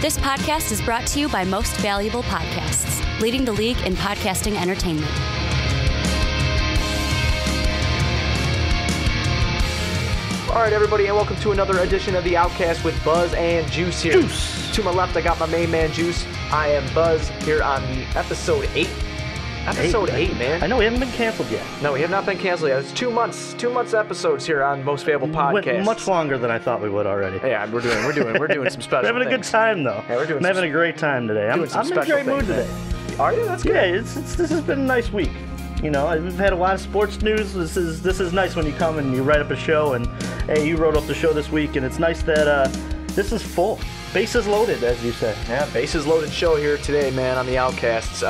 This podcast is brought to you by Most Valuable Podcasts, leading the league in podcasting entertainment. All right, everybody, and welcome to another edition of the Outcasts with Buzz and Juice here. Juice. To my left, I got my main man, Juice. I am Buzz here on the episode 8. Episode 8, man. I know, we haven't been canceled yet. No, we have not been canceled yet. It's 2 months episodes here on Most Valuable Podcast. Went much longer than I thought we would already. Yeah, we're doing some special We're having a good time, though. Yeah, we're doing I'm having a great time today. I'm in a great mood today. Are you? That's good. Yeah, this has been a nice week. You know, we've had a lot of sports news. This is nice when you come and you write up a show, and hey, you wrote up the show this week, and it's nice that this is full. Bases loaded, as you say. Yeah, bases loaded show here today, man, on the Outcasts.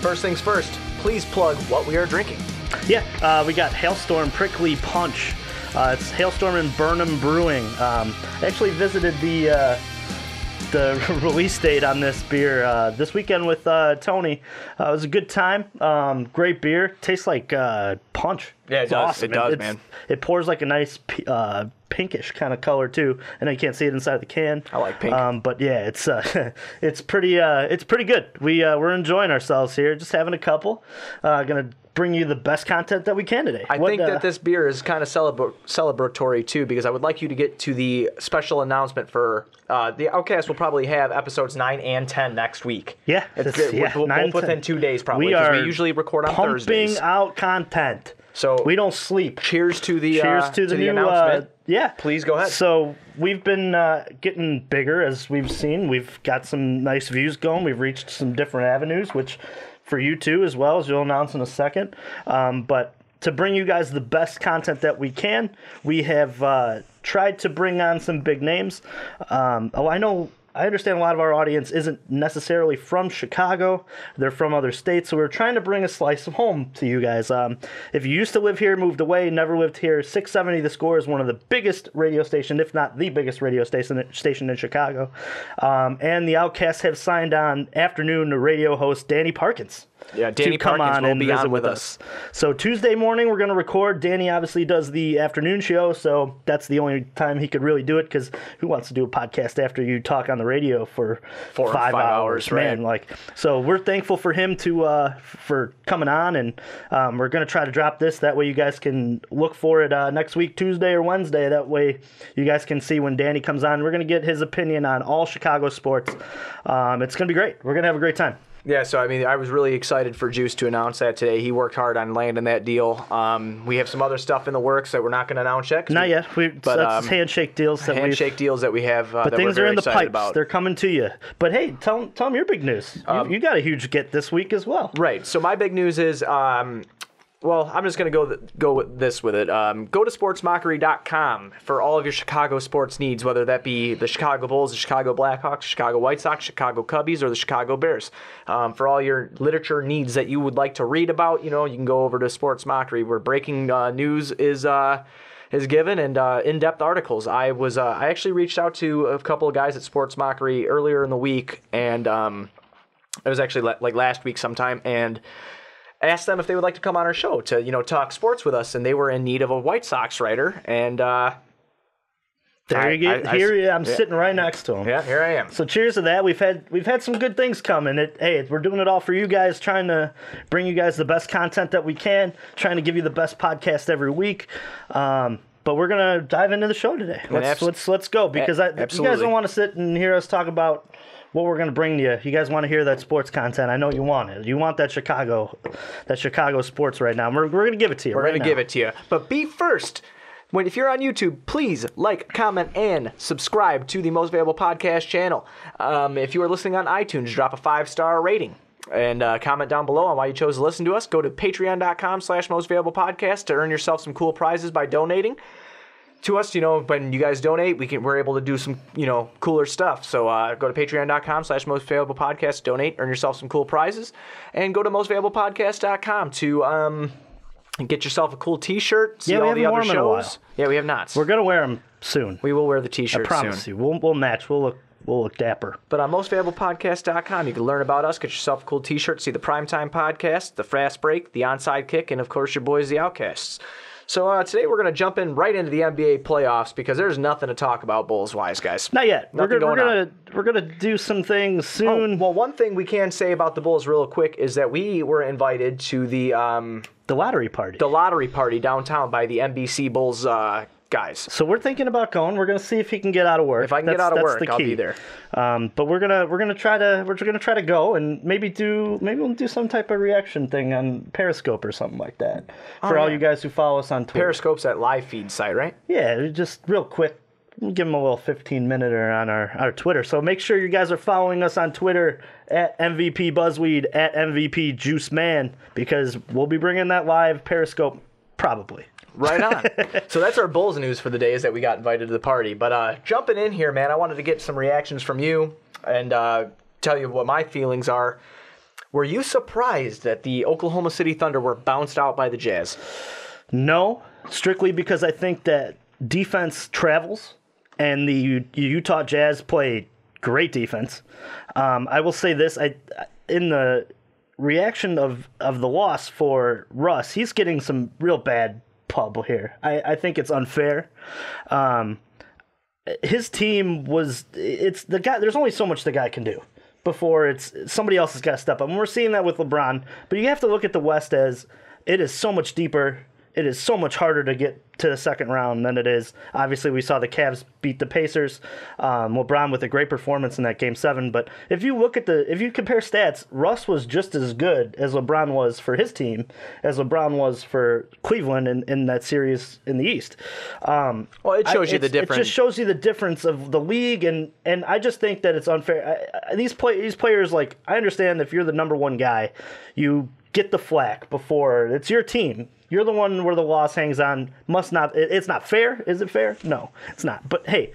First things first, please plug what we are drinking. Yeah, we got Hailstorm Prickly Punch. It's Hailstorm and Burnham Brewing. I actually visited the release date on this beer this weekend with Tony. It was a good time. Great beer. Tastes like punch. Yeah, it does. Awesome. It does, man. It pours like a nice pinkish kind of color too. I know you can't see it inside the can. I like pink. But yeah, it's pretty good. We're enjoying ourselves here, just having a couple. Gonna bring you the best content that we can today. I think that this beer is kind of celebratory too, because I would like you to get to the special announcement for the Outcast will probably have episodes 9 and 10 next week. Yeah, both within 2 days probably. We usually record on Thursdays. Pumping out content. So we don't sleep. Cheers to the new announcement. Yeah, please go ahead. So we've been getting bigger, as we've seen. We've got some nice views going. We've reached some different avenues, which for you too, as well, as you'll announce in a second. But to bring you guys the best content that we can, we have tried to bring on some big names. I understand a lot of our audience isn't necessarily from Chicago. They're from other states, so we're trying to bring a slice of home to you guys. If you used to live here, moved away, never lived here, 670 The Score is one of the biggest radio stations, if not the biggest radio station in Chicago. And the Outcasts have signed on afternoon radio host Danny Parkins. Yeah, Danny Parkins will be on with us. So Tuesday morning we're going to record. Danny obviously does the afternoon show, so that's the only time he could really do it, because who wants to do a podcast after you talk on the radio for 5 hours, man? Right. So we're thankful for him for coming on, and we're going to try to drop this. That way you guys can look for it next week, Tuesday or Wednesday. That way you guys can see when Danny comes on. We're going to get his opinion on all Chicago sports. It's going to be great. We're going to have a great time. Yeah, so I mean, I was really excited for Juice to announce that today. He worked hard on landing that deal. We have some other stuff in the works that we're not going to announce yet. Not yet. That's handshake deals. Deals that we have. But that things we're are in the pipes. About. They're coming to you. But hey, tell them your big news. You got a huge get this week as well. Right. So my big news is. Well, I'm just going to go with it. Go to sportsmockery.com for all of your Chicago sports needs, whether that be the Chicago Bulls, the Chicago Blackhawks, Chicago White Sox, Chicago Cubbies, or the Chicago Bears. For all your literature needs that you would like to read about, you can go over to Sports Mockery, where breaking news is given, and in-depth articles. I actually reached out to a couple of guys at Sports Mockery earlier in the week, and it was actually like last week sometime, and asked them if they would like to come on our show to, talk sports with us, and they were in need of a White Sox writer, and there you go. I'm sitting right next to him. Yeah, here I am. So cheers to that. We've had some good things coming. We're doing it all for you guys, trying to bring you guys the best content that we can, trying to give you the best podcast every week. But we're gonna dive into the show today. Let's go, because you guys don't want to sit and hear us talk about what we're going to bring to you. You guys want to hear that sports content. I know you want it. You want that Chicago sports right now. We're going to give it to you. We're going to give it to you. But first, if you're on YouTube, please like, comment, and subscribe to the Most Valuable Podcast channel. If you are listening on iTunes, drop a 5-star rating. And comment down below on why you chose to listen to us. Go to patreon.com/mostvaluablepodcast to earn yourself some cool prizes by donating to us. When you guys donate, we're able to do some, cooler stuff. So go to patreon.com/mostvaluablepodcast, donate, earn yourself some cool prizes, and go to mostvaluablepodcast.com to get yourself a cool T-shirt. See all the other shows. Yeah, we have not. We're gonna wear them soon. We will wear the T-shirts. I promise you. We'll match. We'll look dapper. But on mostvaluablepodcast.com, you can learn about us, get yourself a cool T-shirt, see the Primetime Podcast, the Fast Break, the Onside Kick, and of course your boys, the Outcasts. So today we're going to jump in right into the NBA playoffs because there's nothing to talk about Bulls-wise, guys. Not yet. Nothing We're gonna do some things soon. Oh, well, one thing we can say about the Bulls real quick is that we were invited to the lottery party. The lottery party downtown by the NBC Bulls guys. So we're thinking about going. We're gonna see if he can get out of work. If I can get out of work, I'll be there. But we're gonna try to go and maybe we'll do some type of reaction thing on Periscope or something like that for all you guys who follow us on Twitter. Periscope's that live feed site, right? Yeah, just real quick. We'll give them a little 15-minute on our Twitter. So make sure you guys are following us on Twitter at MVP Buzzweed, at MVP Juiceman, because we'll be bringing that live Periscope probably. Right on. So that's our Bulls news for the day is that we got invited to the party. But jumping in here, man, I wanted to get some reactions from you and tell you what my feelings are. Were you surprised that the Oklahoma City Thunder were bounced out by the Jazz? No, strictly because I think that defense travels. And the Utah Jazz play great defense. I will say this: in the reaction of the loss for Russ, he's getting some real bad pub here. I think it's unfair. His team it's the guy. There's only so much the guy can do before it's somebody else has got to step up. And we're seeing that with LeBron. But you have to look at the West as it is so much deeper. It is so much harder to get to the second round than it is. Obviously, we saw the Cavs beat the Pacers. LeBron with a great performance in that Game 7. But if you compare stats, Russ was just as good as LeBron was for his team as LeBron was for Cleveland in that series in the East. Well, it shows you the difference. It just shows you the difference of the league, and I just think that it's unfair. These players, like, I understand if you're the number one guy, you get the flack before it's your team. You're the one where the loss hangs on. It's not fair. Is it fair? No, it's not. But hey,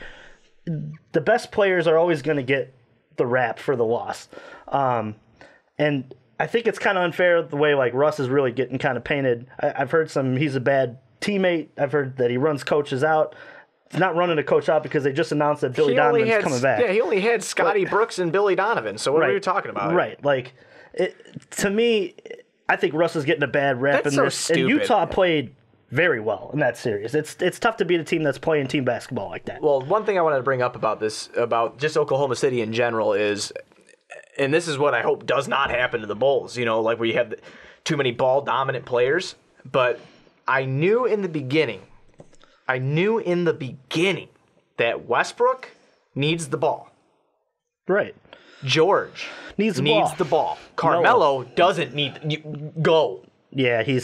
the best players are always going to get the rap for the loss. And I think it's kind of unfair the way like Russ is really getting kind of painted. I've heard he's a bad teammate. I've heard that he runs coaches out. He's not running a coach out because they just announced that Billy Donovan's coming back. Yeah, he only had Scotty Brooks and Billy Donovan. So what are you talking about? Right. Like, to me, I think Russ is getting a bad rap in this. Stupid. And Utah played very well in that series. It's tough to beat a team that's playing team basketball like that. Well, one thing I wanted to bring up about just Oklahoma City in general is, and this is what I hope does not happen to the Bulls, like where you have too many ball-dominant players. But I knew in the beginning that Westbrook needs the ball. Right. George needs the ball. Carmelo doesn't need go. Yeah, he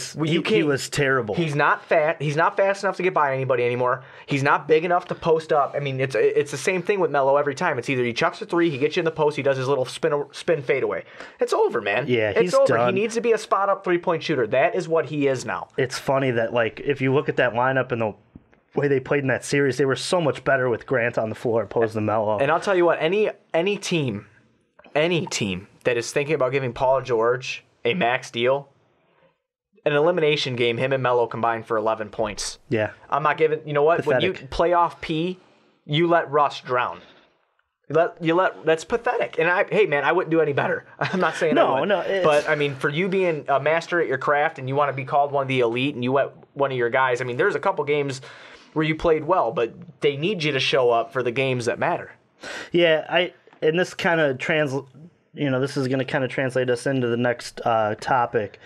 was terrible. He's not fast. He's not fast enough to get by anybody anymore. He's not big enough to post up. I mean, it's the same thing with Melo every time. It's either he chucks a three, he gets you in the post, he does his little spin fadeaway. It's over, man. Yeah, it's over. Done. He needs to be a spot up 3-point shooter. That is what he is now. It's funny that like if you look at that lineup and the way they played in that series, they were so much better with Grant on the floor opposed to Melo. And I'll tell you what, any team that is thinking about giving Paul George a max deal, an elimination game, him and Melo combined for 11 points. Yeah. I'm not giving, you know what? Pathetic. When you play off P, you let Russ drown. That's pathetic. And hey man, I wouldn't do any better. I'm not saying I would. But I mean, for you being a master at your craft and you want to be called one of the elite and you let one of your guys, I mean, there's a couple games where you played well, but they need you to show up for the games that matter. Yeah, and this kind of this is going to kind of translate us into the next topic.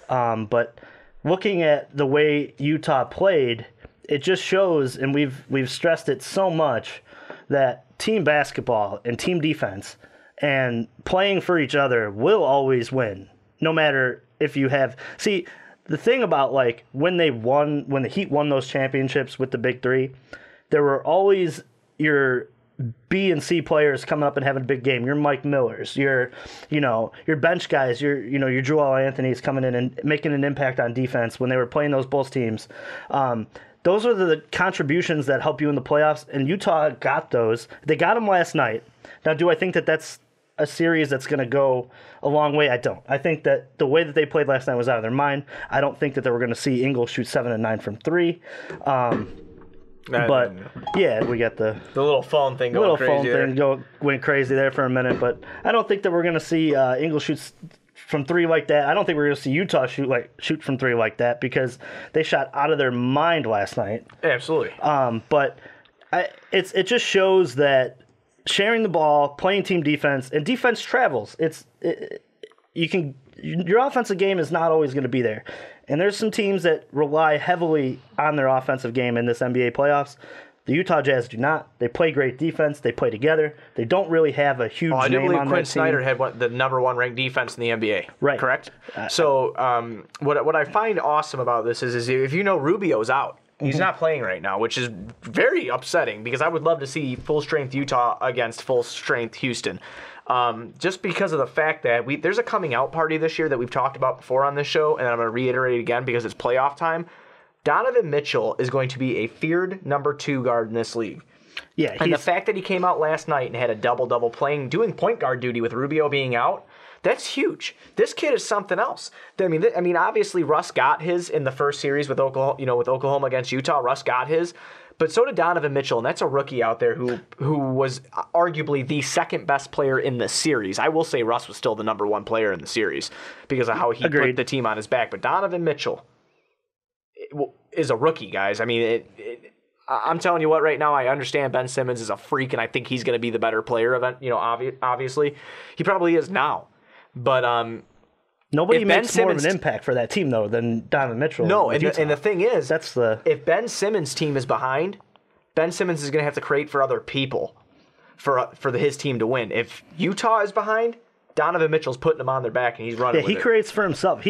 But looking at the way Utah played, it just shows, and we've stressed it so much, that team basketball and team defense and playing for each other will always win, no matter if you have. See, the thing about like when the Heat won those championships with the Big Three, there were always your B and C players coming up and having a big game. Your Mike Millers, your bench guys, your Joel Anthony's coming in and making an impact on defense when they were playing those Bulls teams. Those are the contributions that help you in the playoffs, and Utah got those. They got them last night. Now, do I think that that's a series that's going to go a long way? I don't. I think that the way that they played last night was out of their mind. I don't think that they were going to see Ingles shoot 7 and 9 from 3. But yeah, we got the little phone thing going crazy. Went crazy there for a minute. But I don't think that we're going to see Ingles shoot from three like that. I don't think we're going to see Utah shoot from three like that because they shot out of their mind last night. Absolutely. But it just shows that sharing the ball, playing team defense, and defense travels. Your offensive game is not always going to be there. And there's some teams that rely heavily on their offensive game in this NBA playoffs. The Utah Jazz do not. They play great defense. They play together. They don't really have a huge name on that team. I do believe Quinn Snyder had the number one ranked defense in the NBA. Right. Correct? So what I find awesome about this is if you know Rubio's out. He's not playing right now, which is very upsetting because I would love to see full-strength Utah against full-strength Houston. Just because of the fact that there's a coming-out party this year that we've talked about before on this show, and I'm going to reiterate it again because it's playoff time. Donovan Mitchell is going to be a feared number 2 guard in this league. Yeah, and the fact that he came out last night and had a double-double doing point guard duty with Rubio being out, that's huge. This kid is something else. I mean, obviously Russ got his in the first series with Oklahoma against Utah. Russ got his, but so did Donovan Mitchell, and that's a rookie out there who was arguably the second best player in the series. I will say Russ was still the number 1 player in the series because of how he put the team on his back. But Donovan Mitchell is a rookie, guys. I mean, I'm telling you what, right now, I understand Ben Simmons is a freak, and I think he's going to be the better player. Obviously, he probably is now. But nobody makes more of an impact for that team though than Donovan Mitchell. No, and the thing is, if Ben Simmons' team is behind, Ben Simmons is going to have to create for other people for his team to win. If Utah is behind, Donovan Mitchell's putting them on their back and he's running. Yeah, he creates for himself.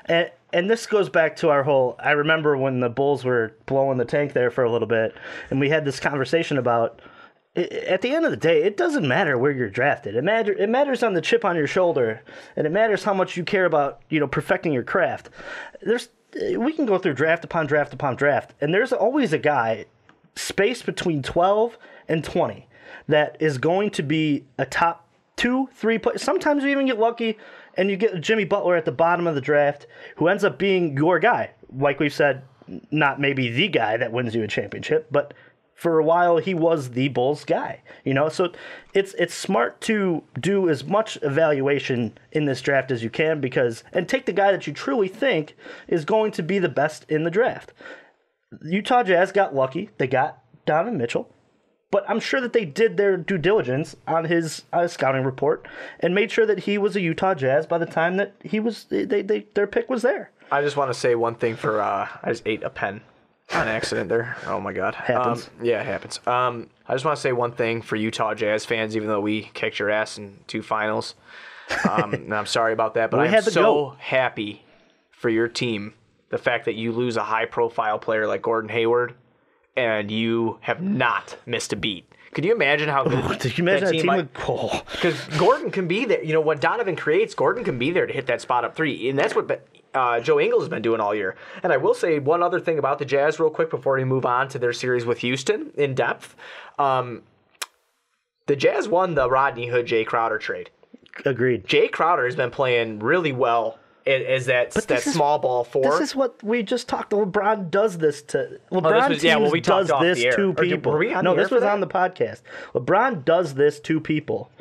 And this goes back to our whole. I remember when the Bulls were blowing the tank there for a little bit, and we had this conversation about. At the end of the day, it doesn't matter where you're drafted. It matters on the chip on your shoulder, and it matters how much you care about perfecting your craft. We can go through draft upon draft upon draft, and there's always a guy spaced between 12 and 20 that is going to be a top 2, 3 player. Sometimes you even get lucky, and you get Jimmy Butler at the bottom of the draft, who ends up being your guy. Like we've said, not maybe the guy that wins you a championship, but for a while, he was the Bulls guy, So it's smart to do as much evaluation in this draft as you can and take the guy that you truly think is going to be the best in the draft. Utah Jazz got lucky; they got Donovan Mitchell, but I'm sure that they did their due diligence on his scouting report and made sure that he was a Utah Jazz by the time that he was. Their pick was there. I just want to say one thing for I just ate a pen. On accident there. Oh, my God. Happens. Yeah, it happens. I just want to say one thing for Utah Jazz fans, even though we kicked your ass in 2 finals. And I'm sorry about that, but I'm so happy for your team. The fact that you lose a high-profile player like Gordon Hayward and you have not missed a beat. Could you imagine how good did you imagine that team would go? Because Gordon can be there. When Donovan creates, Gordon can be there to hit that spot up 3. And that's what Joe Ingles has been doing all year. And I will say one other thing about the Jazz real quick before we move on to their series with Houston in depth. The Jazz won the Rodney Hood, Jay Crowder trade. Agreed. Jay Crowder has been playing really well as that small ball 4. This is what we just talked. LeBron does this to LeBron does this to people. Were we on no, this was on the podcast. LeBron does this to people.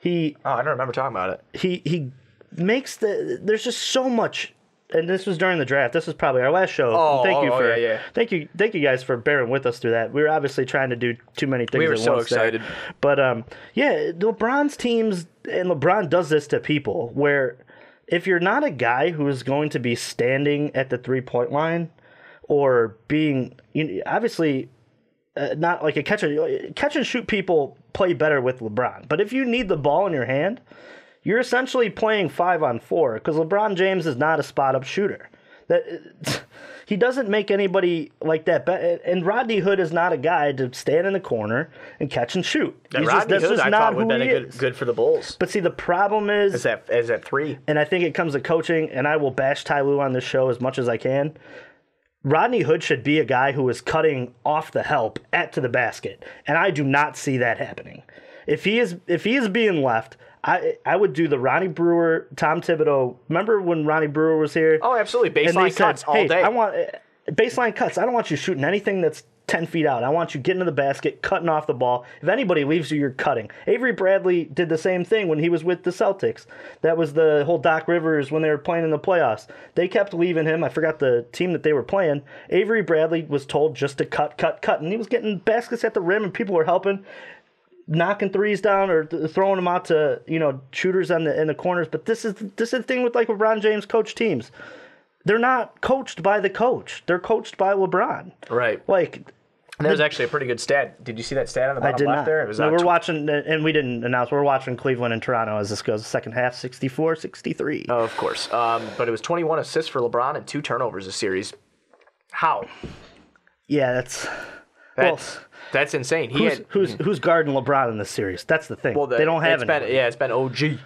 I don't remember talking about it. He makes there's just so much. And this was during the draft. This was probably our last show. Thank you guys for bearing with us through that. We were obviously trying to do too many things. We were at so once excited. There. But LeBron's teams and LeBron does this to people where if you're not a guy who is going to be standing at the 3-point line or being obviously not like a catch and shoot, people play better with LeBron. But if you need the ball in your hand, you're essentially playing 5-on-4 because LeBron James is not a spot-up shooter. He doesn't make anybody like that. And Rodney Hood is not a guy to stand in the corner and catch and shoot. Rodney Hood, I thought, would have been good for the Bulls. But see, the problem is that 3. And I think it comes to coaching, and I will bash Ty Lue on this show as much as I can. Rodney Hood should be a guy who is cutting off the help to the basket, and I do not see that happening. If he is being left, I would do the Ronnie Brewer, Tom Thibodeau. Remember when Ronnie Brewer was here? Oh, absolutely. Baseline cuts all day. I want baseline cuts. I don't want you shooting anything that's 10 feet out. I want you getting to the basket, cutting off the ball. If anybody leaves you, you're cutting. Avery Bradley did the same thing when he was with the Celtics. That was the whole Doc Rivers when they were playing in the playoffs. They kept leaving him. I forgot the team that they were playing. Avery Bradley was told just to cut. And he was getting baskets at the rim, and people were helping, knocking threes down or throwing them out to, shooters in the corners. But this is the thing with like LeBron James coach teams. They're not coached by the coach. They're coached by LeBron. Right. Like, there's actually a pretty good stat. Did you see that stat on the bottom left there? It was we're watching, and we didn't announce. We're watching Cleveland and Toronto as this goes. Second half, 64-63. Oh, of course. But it was 21 assists for LeBron and 2 turnovers this series. How? Yeah, that's insane. Who's guarding LeBron in this series? That's the thing. Well, they don't have anybody. It's been OG.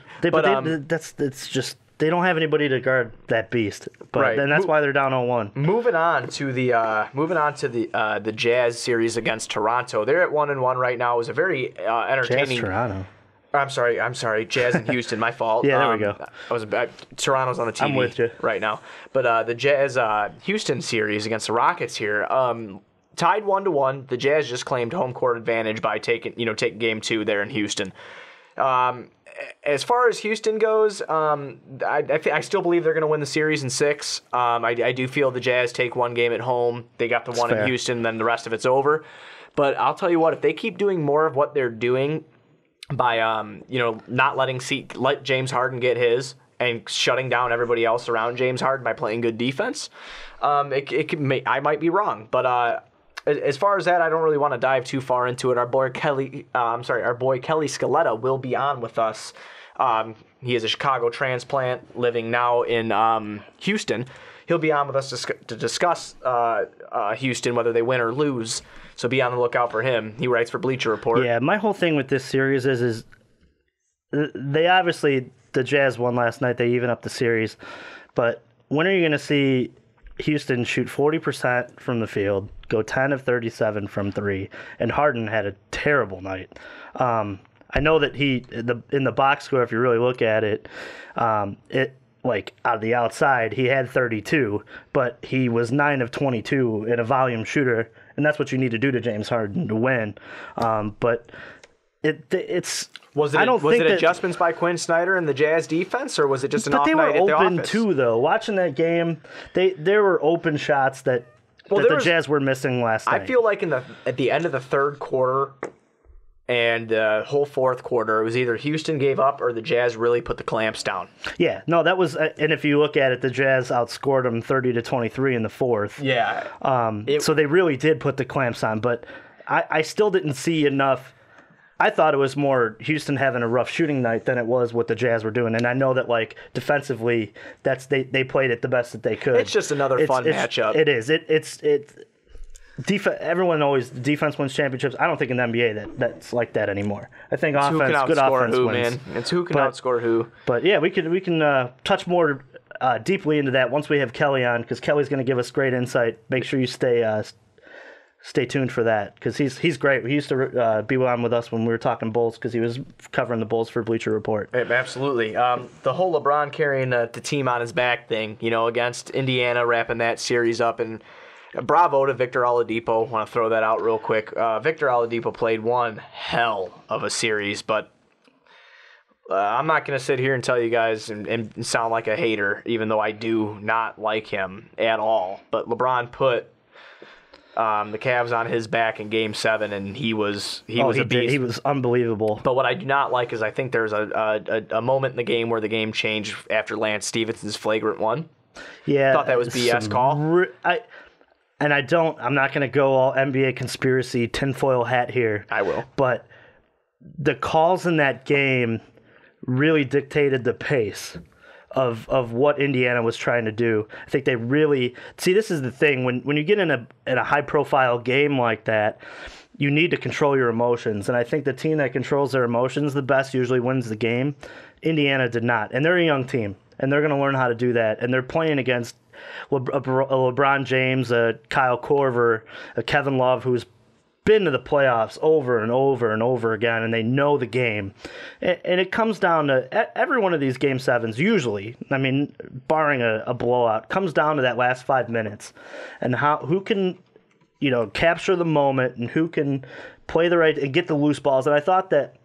They don't have anybody to guard that beast. But right. And that's why they're down 0-1. Moving on to the Jazz series against Toronto. They're at 1-1 right now. It was a very entertaining. Jazz Toronto. I'm sorry. Jazz in Houston. My fault. Yeah, there we go. Toronto's on the TV I'm with you. right now. But the Jazz Houston series against the Rockets here. Tied 1-1. The Jazz just claimed home court advantage by taking game 2 there in Houston. As far as Houston goes, I still believe they're going to win the series in 6. I do feel the Jazz take one game at home. They got the one in Houston, then the rest of it's over. But I'll tell you what, if they keep doing more of what they're doing by not let James Harden get his and shutting down everybody else around James Harden by playing good defense, I might be wrong, but. As far as that, I don't really want to dive too far into it. Our boy Kelly Scaletta will be on with us. He is a Chicago transplant living now in Houston. He'll be on with us to discuss Houston, whether they win or lose. So be on the lookout for him. He writes for Bleacher Report. Yeah, my whole thing with this series is they obviously, the Jazz won last night. They even up the series. But when are you going to see Houston shoot 40% from the field, go 10 of 37 from 3, and Harden had a terrible night. I know that in the box score, if you really look at it, like out of the outside, he had 32, but he was 9 of 22 in a volume shooter, and that's what you need to do to James Harden to win. But it's was it adjustments by Quinn Snyder and the Jazz defense, or was it just an off night at the office? But they were open too, though. Watching that game, there were open shots that the Jazz were missing last night. I feel like at the end of the third quarter and the whole fourth quarter, it was either Houston gave up or the Jazz really put the clamps down. Yeah, no, that was, and if you look at it, the Jazz outscored them 30-23 in the fourth. Yeah. So they really did put the clamps on, but I still didn't see enough. I thought it was more Houston having a rough shooting night than it was what the Jazz were doing. And I know that, like, defensively, they played it the best that they could. It's just another fun matchup. It is. Everyone always, defense wins championships. I don't think in the NBA that's like that anymore. I think good offense wins. Man. It's who can outscore who. But yeah, we can touch more deeply into that once we have Kelly on, because Kelly's going to give us great insight. Make sure you stay tuned for that, because he's great. He used to be on with us when we were talking Bulls, because he was covering the Bulls for Bleacher Report. Absolutely. The whole LeBron carrying the team on his back thing, against Indiana, wrapping that series up, and bravo to Victor Oladipo. Want to throw that out real quick. Victor Oladipo played one hell of a series, but I'm not going to sit here and tell you guys and sound like a hater, even though I do not like him at all. But LeBron put the Cavs on his back in Game 7, and he was a beast. He was unbelievable. But what I do not like is I think there's a moment in the game where the game changed after Lance Stephenson's flagrant one. Yeah, thought that was BS call. I'm not going to go all NBA conspiracy tinfoil hat here. I will. But the calls in that game really dictated the pace of what Indiana was trying to do. I think they really see. This is the thing, when you get in a high profile game like that, you need to control your emotions, and I think the team that controls their emotions the best usually wins the game. Indiana did not, and they're a young team, and they're going to learn how to do that, and they're playing against a LeBron James, a Kyle Korver, a Kevin Love, who's been to the playoffs over and over and over again, and they know the game. And it comes down to every one of these Game 7s, usually, I mean, barring a blowout, comes down to that last 5 minutes and who can capture the moment and who can play the right and get the loose balls. And I thought that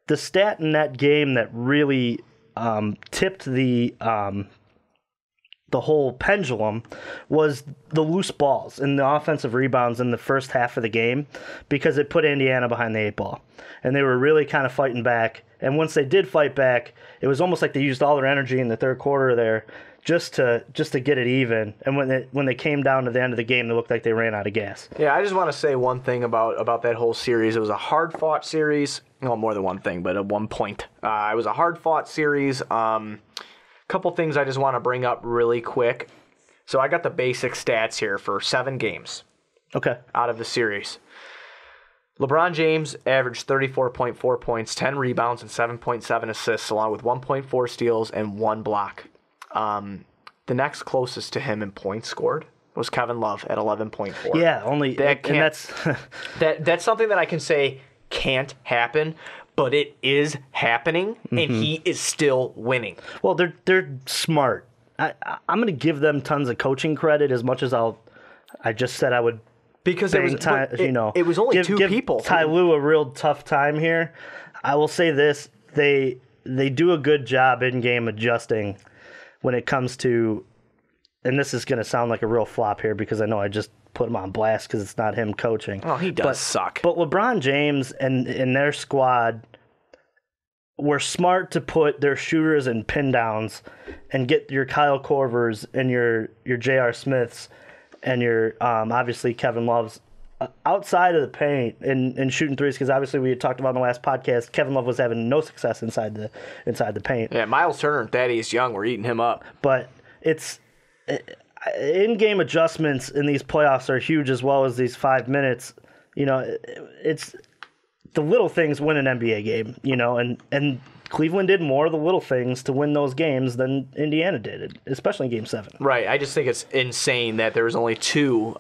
the stat in that game that really tipped the whole pendulum was the loose balls and the offensive rebounds in the first half of the game, because it put Indiana behind the 8-ball. And they were really kind of fighting back. And once they did fight back, it was almost like they used all their energy in the third quarter there just to get it even. And when they came down to the end of the game, it looked like they ran out of gas. Yeah, I just want to say one thing about that whole series. It was a hard-fought series. Well, more than one thing, but at one point. It was a hard-fought series. Couple things I just want to bring up really quick. So I got the basic stats here for 7 games. Okay. Out of the series. LeBron James averaged 34.4 points, 10 rebounds, and 7.7 assists, along with 1.4 steals and 1 block. The next closest to him in points scored was Kevin Love at 11.4. Yeah, that's something that I can say can't happen, but it is happening, and he is still winning. Well, they're smart. I'm going to give them tons of coaching credit as much as I just said I would. Because it was only two people. Ty Lue a real tough time here. I will say this: they do a good job in game adjusting when it comes to, and this is going to sound like a real flop here because I know I just put him on blast because it's not him coaching. Oh, he does suck. But LeBron James and their squad were smart to put their shooters in pin downs and get your Kyle Korvers and your J.R. Smiths and your obviously Kevin Love's outside of the paint and shooting threes, because obviously we had talked about in the last podcast, Kevin Love was having no success inside the paint. Yeah, Miles Turner and Thaddeus Young were eating him up. But it's in-game adjustments in these playoffs are huge, as well as these 5 minutes. It's the little things win an NBA game, and Cleveland did more of the little things to win those games than Indiana did, especially in Game 7. Right. I just think it's insane that there was only 2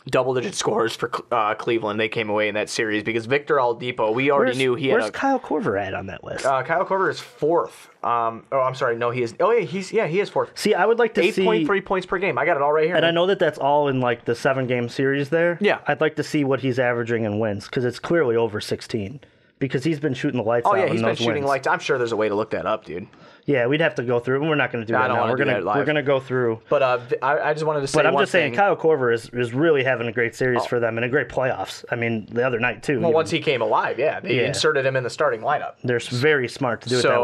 double-digit scores for Cleveland. They came away in that series because Victor Oladipo, we already knew he had. Where's Kyle Korver at on that list? Kyle Korver is 4th. I'm sorry. No, he is. Oh, yeah, he is 4th. See, I would like to see 8.3 points per game. I got it all right here. And I know that's all in like the 7-game series there. Yeah. I'd like to see what he's averaging in wins, because it's clearly over 16. Because he's been shooting the lights out. Oh, yeah, he's been shooting wins. lights. I'm sure there's a way to look that up, dude. Yeah, we'd have to go through it. We're not going to do that now. We're going to go through. But I just wanted to say But I'm one just saying, thing. Kyle Korver is really having a great series for them and a great playoffs. I mean, the other night, too. Well, once he came alive, they inserted him in the starting lineup. They're very smart to do it that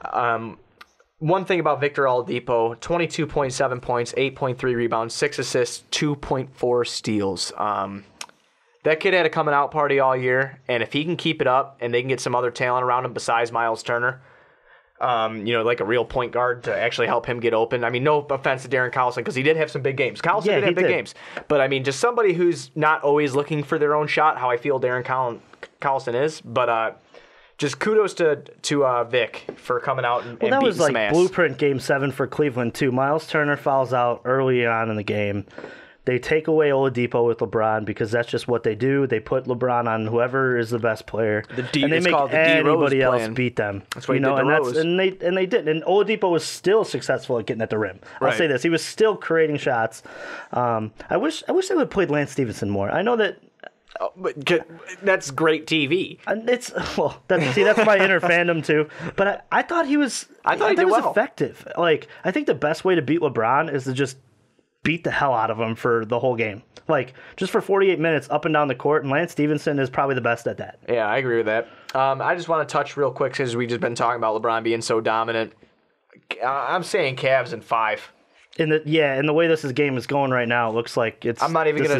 way. One thing about Victor Oladipo, 22.7 points, 8.3 rebounds, 6 assists, 2.4 steals. That kid had a coming out party all year, and if he can keep it up and they can get some other talent around him besides Miles Turner, like a real point guard to actually help him get open. I mean, no offense to Darren Collison, because he did have some big games. Collison did have big games. But, I mean, just somebody who's not always looking for their own shot, how I feel Darren Collison is. But just kudos to Vic for coming out and beating some ass. That was like blueprint Game 7 for Cleveland, too. Miles Turner fouls out early on in the game. They take away Oladipo with LeBron because that's just what they do. They put LeBron on whoever is the best player, and they make anybody else beat them. That's what he did to Rose. And they did. And Oladipo was still successful at getting at the rim. I'll say this: he was still creating shots. I wish they would have played Lance Stevenson more. I know that. Oh, but that's great TV. That's my inner fandom too. But I thought he was. I thought he was effective. Like, I think the best way to beat LeBron is to just beat the hell out of him for the whole game. Like, just for 48 minutes up and down the court, and Lance Stevenson is probably the best at that. Yeah, I agree with that. I just want to touch real quick, because we've just been talking about LeBron being so dominant. I'm saying Cavs in 5. In the way this game is going right now, it looks like it's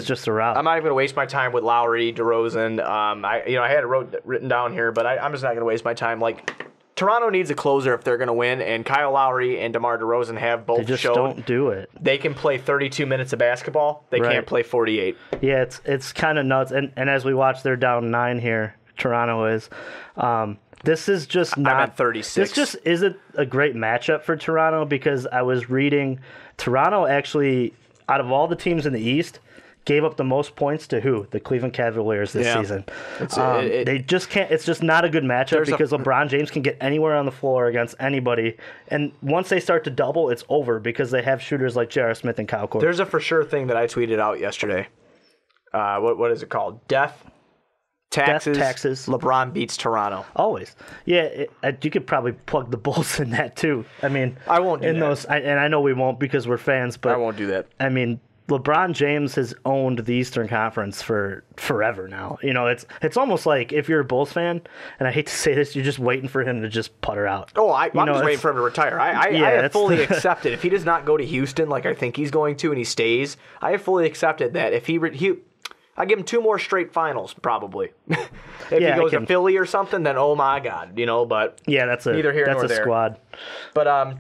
just a route. I'm not even going to waste my time with Lowry, DeRozan. I had it written down here, but I'm just not going to waste my time. Like, Toronto needs a closer if they're going to win, and Kyle Lowry and DeMar DeRozan have both shown. They just don't do it. They can play 32 minutes of basketball. They can't play 48. Yeah, it's kind of nuts. And as we watch, they're down 9 here. Toronto is. This is just not. I'm at 36. This just isn't a great matchup for Toronto, because I was reading Toronto actually, out of all the teams in the East, gave up the most points to who? The Cleveland Cavaliers this season. They just can't. It's just not a good matchup because LeBron James can get anywhere on the floor against anybody. And once they start to double, it's over because they have shooters like J.R. Smith and Kyle Korver. There's a for sure thing that I tweeted out yesterday. What is it called? Death, taxes. LeBron beats Toronto. Always. Yeah, you could probably plug the Bulls in that too. I mean, I won't do that. And I know we won't because we're fans, but I won't do that. I mean, LeBron James has owned the Eastern Conference for forever now. You know, it's almost like if you're a Bulls fan, and I hate to say this, you're just waiting for him to just putter out. Oh, I'm just waiting for him to retire. I have fully accepted if he does not go to Houston like I think he's going to, and he stays, I have fully accepted that if I give him 2 more straight finals, probably. If he goes to Philly or something, then oh my God, but neither here nor there. That's a squad. But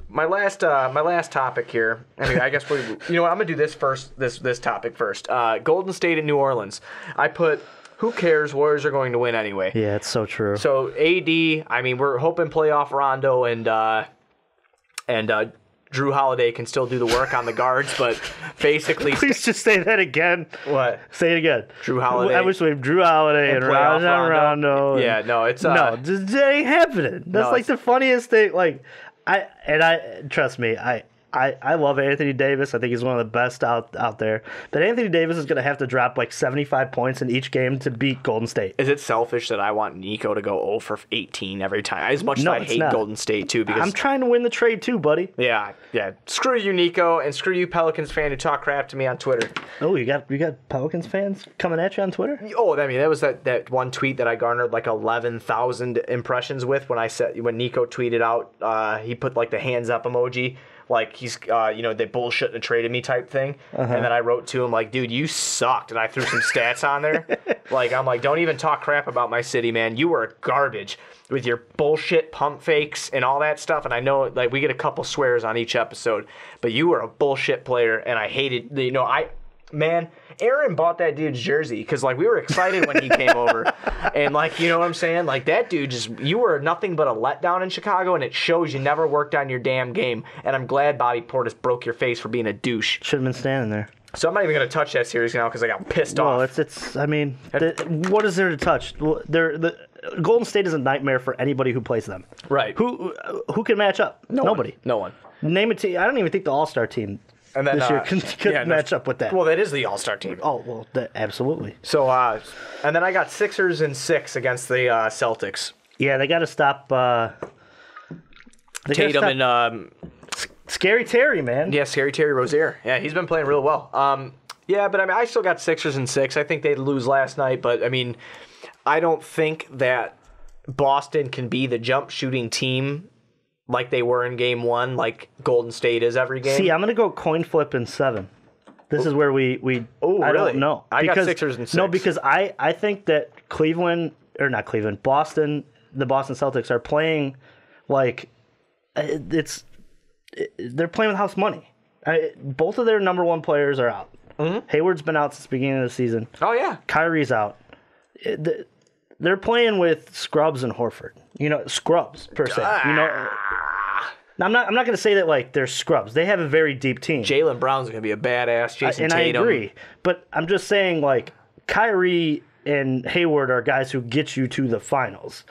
my last topic here. Anyway, I guess I'm gonna do this first. This topic first. Golden State and New Orleans. I put. Who cares? Warriors are going to win anyway. Yeah, it's so true. So AD. I mean, we're hoping playoff Rondo and Drew Holiday can still do the work on the guards, but basically... Please just say that again. What? Say it again. Drew Holiday. I wish we had Drew Holiday and Rondo. Yeah, no, it's... No, that ain't happening. That's the funniest thing. Trust me, I love Anthony Davis. I think he's one of the best out there. But Anthony Davis is going to have to drop 75 points in each game to beat Golden State. Is it selfish that I want Nico to go 0 for 18 every time? As much as I hate Golden State, too. Because I'm trying to win the trade, too, buddy. Yeah. Screw you, Nico, and screw you, Pelicans fan who talk crap to me on Twitter. Oh, you got Pelicans fans coming at you on Twitter? Oh, I mean, that was that one tweet that I garnered 11,000 impressions with when Nico tweeted out, he put the hands up emoji. He's, they bullshit and traded me type thing. And then I wrote to him, dude, you sucked. And I threw some stats on there. I'm don't even talk crap about my city, man. You were garbage with your bullshit pump fakes and all that stuff. And I know, we get a couple swears on each episode. But you were a bullshit player, and I hated, Man, Aaron bought that dude's jersey because, we were excited when he came over. And, you know what I'm saying? That dude you were nothing but a letdown in Chicago, and it shows you never worked on your damn game. And I'm glad Bobby Portis broke your face for being a douche. Should have been standing there. So I'm not even going to touch that series now because I got pissed off. What is there to touch? The Golden State is a nightmare for anybody who plays them. Right. Who can match up? Nobody. No one. Name a team. I don't even think the All-Star team and then, this year could match up with that. Well, that is the All-Star team. Oh, well, absolutely. So, and then I got Sixers in 6 against the Celtics. Yeah, they got to stop Tatum and Scary Terry, man. Yeah, Scary Terry Rozier. Yeah, he's been playing real well. But I still got Sixers in 6. I think they lose last night, but I don't think that Boston can be the jump shooting team like they were in game 1, like Golden State is every game. See, I'm going to go coin flip in 7. This is where we Oh, I really? don't know. I got Sixers in 6. No, because I think that Boston, the Boston Celtics are playing they're playing with house money. Both of their number 1 players are out. Mm-hmm. Hayward's been out since the beginning of the season. Oh, yeah. Kyrie's out. They're playing with scrubs and Horford. Scrubs, per se. Now, I'm not going to say that they're scrubs. They have a very deep team. Jaylen Brown's going to be a badass. Jason Tatum. I agree. But I'm just saying, Kyrie and Hayward are guys who get you to the finals.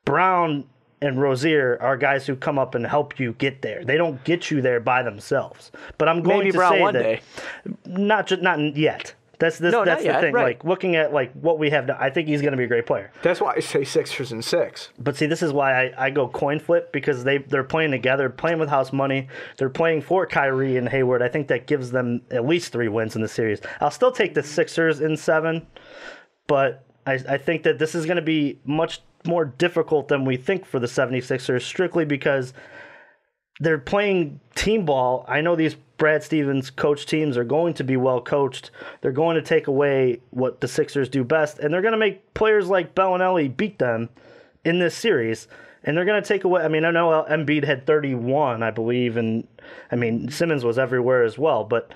Brown and Rozier are guys who come up and help you get there. They don't get you there by themselves. But I'm going Maybe to Brown say one that day. Not yet. That's the thing. Right. Looking at what we have now, I think he's going to be a great player. That's why I say Sixers in 6. But see, this is why I go coin flip because they're playing together, playing with house money. They're playing for Kyrie and Hayward. I think that gives them at least 3 wins in the series. I'll still take the Sixers in 7, but I think that this is going to be much more difficult than we think for the 76ers, strictly because they're playing team ball. I know these Brad Stevens coach teams are going to be well coached. They're going to take away what the Sixers do best, and they're going to make players like Bellinelli beat them in this series. And they're going to take away. I know Embiid had 31, I believe, and Simmons was everywhere as well. But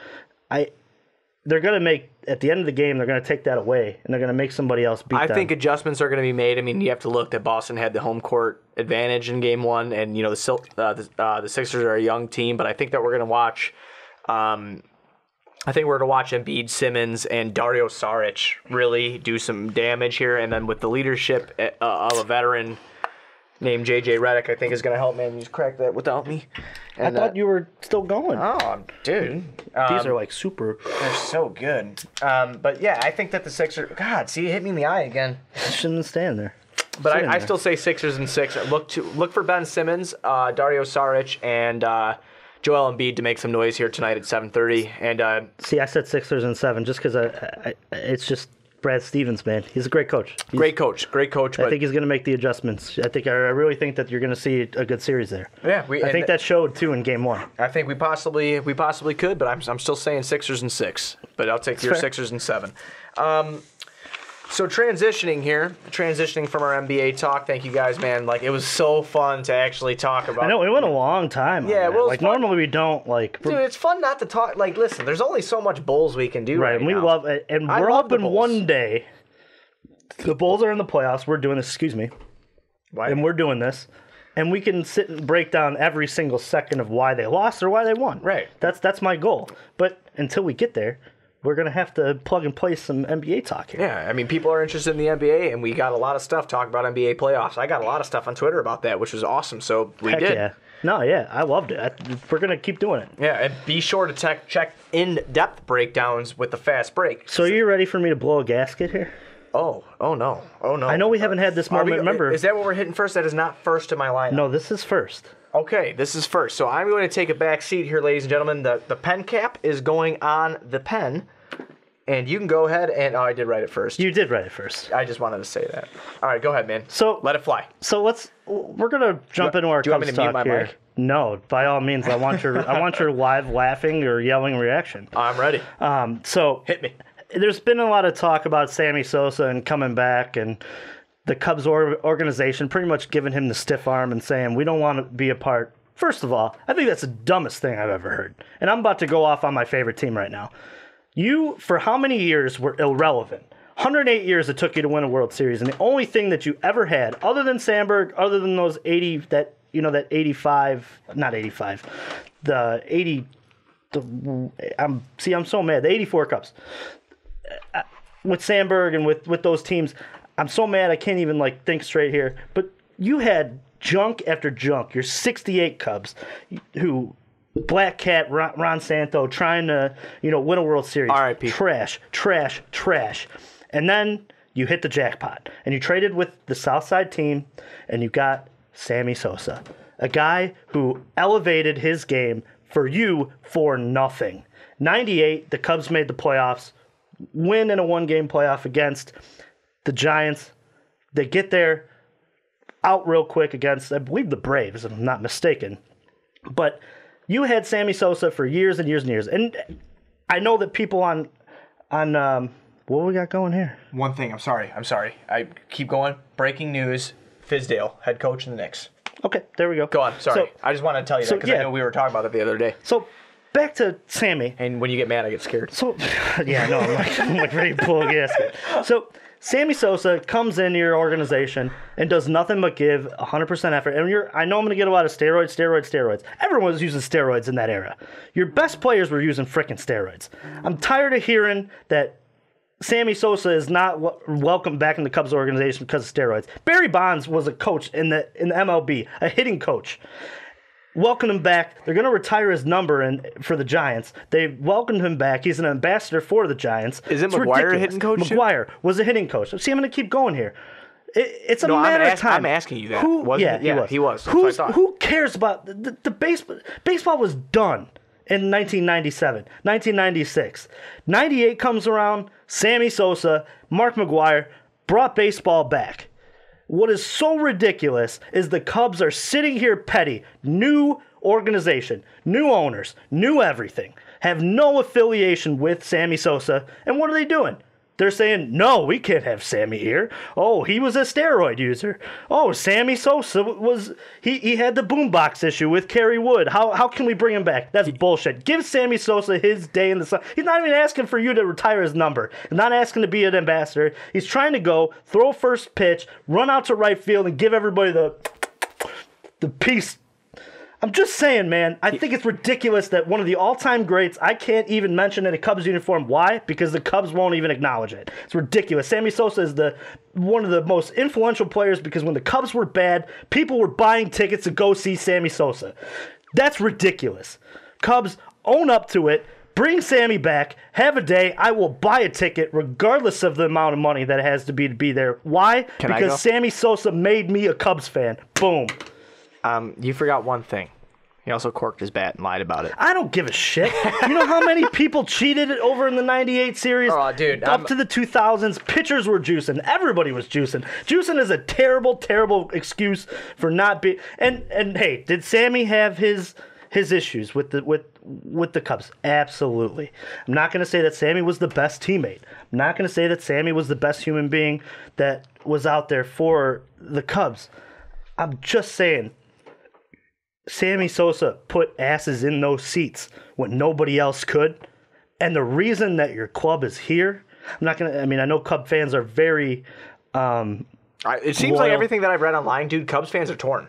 they're going to make, at the end of the game, they're going to take that away, and they're going to make somebody else beat them. I think adjustments are going to be made. You have to look that Boston had the home court advantage in game 1, and the Sixers are a young team, but I think that we're going to watch I think we're going to watch Embiid, Simmons, and Dario Saric really do some damage here. And then with the leadership of a veteran named J.J. Redick, I think is going to help. Man, you just cracked that without me. And, I thought you were still going. Oh, dude. These are like super. They're so good. But yeah, I think that the Sixers. God, see, it hit me in the eye again. Shouldn't stand there. But I still say Sixers in 6. Look for Ben Simmons, Dario Saric, and Joel Embiid to make some noise here tonight at 7:30. And see, I said Sixers in 7 just because it's just Brad Stevens, man. He's a great coach. Great coach. I think he's going to make the adjustments. I really think that you're going to see a good series there. Yeah, I think that showed too in Game 1. I think we possibly could, but I'm still saying Sixers in 6. But I'll take your fair. Sixers in 7. So transitioning from our NBA talk, thank you guys, man. Like, it was so fun to actually talk about. I know, it went a long time. Yeah, well, like normally we don't like. Dude, it's fun not to talk. Like, listen, there's only so much Bulls we can do right and we now. love it, and we're hoping one day. The Bulls are in the playoffs. We're doing this. Excuse me. Why? And we're doing this, and we can sit and break down every single second of why they lost or why they won. Right. That's my goal. But until we get there, we're going to have to plug and play some NBA talk here. Yeah, I mean, people are interested in the NBA, and we got a lot of stuff talking about NBA playoffs. I got a lot of stuff on Twitter about that, which was awesome, so we did. Yeah. No, yeah, I loved it. We're going to keep doing it. Yeah, and be sure to check in-depth breakdowns with the fast break. So are you ready for me to blow a gasket here? Oh no. I know we haven't had this moment, remember. Is that what we're hitting first? That is not first in my lineup. No, this is first. Okay, this is first. So I'm going to take a back seat here, ladies and gentlemen. The pen cap is going on the pen. And you can go ahead and... Oh, I did write it first. You did write it first. I just wanted to say that. All right, go ahead, man. So let it fly. So we're gonna jump into our Cubs talk here. No, by all means, I want your live laughing or yelling reaction. I'm ready. So hit me. There's been a lot of talk about Sammy Sosa and coming back, and the Cubs organization pretty much giving him the stiff arm and saying we don't want to be a part. First of all, I think that's the dumbest thing I've ever heard, and I'm about to go off on my favorite team right now. You, for how many years, were irrelevant? 108 years it took you to win a World Series, and the only thing that you ever had, other than Sandberg, other than those 80, that 85, not 85, the 80, I'm so mad, the 84 Cubs. With Sandberg and with those teams, I'm so mad I can't even think straight here. But you had junk after junk. Your 68 Cubs, who... Black Cat, Ron Santo trying to, win a World Series. R.I.P. Trash. And then you hit the jackpot. And you traded with the Southside team, and you got Sammy Sosa, a guy who elevated his game for you for nothing. 98, the Cubs made the playoffs, win in a one-game playoff against the Giants. They get there, out real quick against, I believe, the Braves, if I'm not mistaken. But... you had Sammy Sosa for years and years and years. And I know that people on what we got going here? One thing, I'm sorry. I keep going. Breaking news, Fizdale, head coach in the Knicks. Okay, there we go. Go on, sorry. I just wanted to tell you that because I know we were talking about it the other day. So, back to Sammy. And when you get mad, I get scared. So, yeah, no, I'm ready to pull a gasket. So, Sammy Sosa comes into your organization and does nothing but give 100% effort. And I know I'm going to get a lot of steroids. Everyone was using steroids in that era. Your best players were using frickin' steroids. I'm tired of hearing that Sammy Sosa is not welcome back in the Cubs organization because of steroids. Barry Bonds was a coach in the MLB, a hitting coach. Welcomed him back. They're going to retire his number for the Giants. They welcomed him back. He's an ambassador for the Giants. Is it McGuire a hitting coach? McGuire was a hitting coach. See, I'm going to keep going here. It's a matter of time. I'm asking you that. He was. Who cares about the baseball? Baseball was done in 1997, 1996. 98 comes around. Sammy Sosa, Mark McGuire brought baseball back. What is so ridiculous is the Cubs are sitting here petty. New organization, new owners, new everything. Have no affiliation with Sammy Sosa. And what are they doing? They're saying, no, we can't have Sammy here. Oh, he was a steroid user. Oh, Sammy Sosa he had the boombox issue with Kerry Wood. How can we bring him back? That's bullshit. Give Sammy Sosa his day in the sun. He's not even asking for you to retire his number. He's not asking to be an ambassador. He's trying to go, throw first pitch, run out to right field, and give everybody the peace. I'm just saying, man. I think it's ridiculous that one of the all-time greats, I can't even mention in a Cubs uniform. Why? Because the Cubs won't even acknowledge it. It's ridiculous. Sammy Sosa is one of the most influential players because when the Cubs were bad, people were buying tickets to go see Sammy Sosa. That's ridiculous. Cubs, own up to it. Bring Sammy back. Have a day. I will buy a ticket regardless of the amount of money that it has to be there. Why? Because Sammy Sosa made me a Cubs fan. Boom. You forgot one thing. He also corked his bat and lied about it. I don't give a shit. You know how many people cheated over in the 98 series? Oh, dude. Up to the 2000s, pitchers were juicing. Everybody was juicing. Juicing is a terrible, terrible excuse for not being... And hey, did Sammy have his issues with the Cubs? Absolutely. I'm not going to say that Sammy was the best teammate. I'm not going to say that Sammy was the best human being that was out there for the Cubs. I'm just saying... Sammy Sosa put asses in those seats when nobody else could. And the reason that your club is here, I know Cub fans are very it seems loyal. like everything that I've read online, dude, Cubs fans are torn.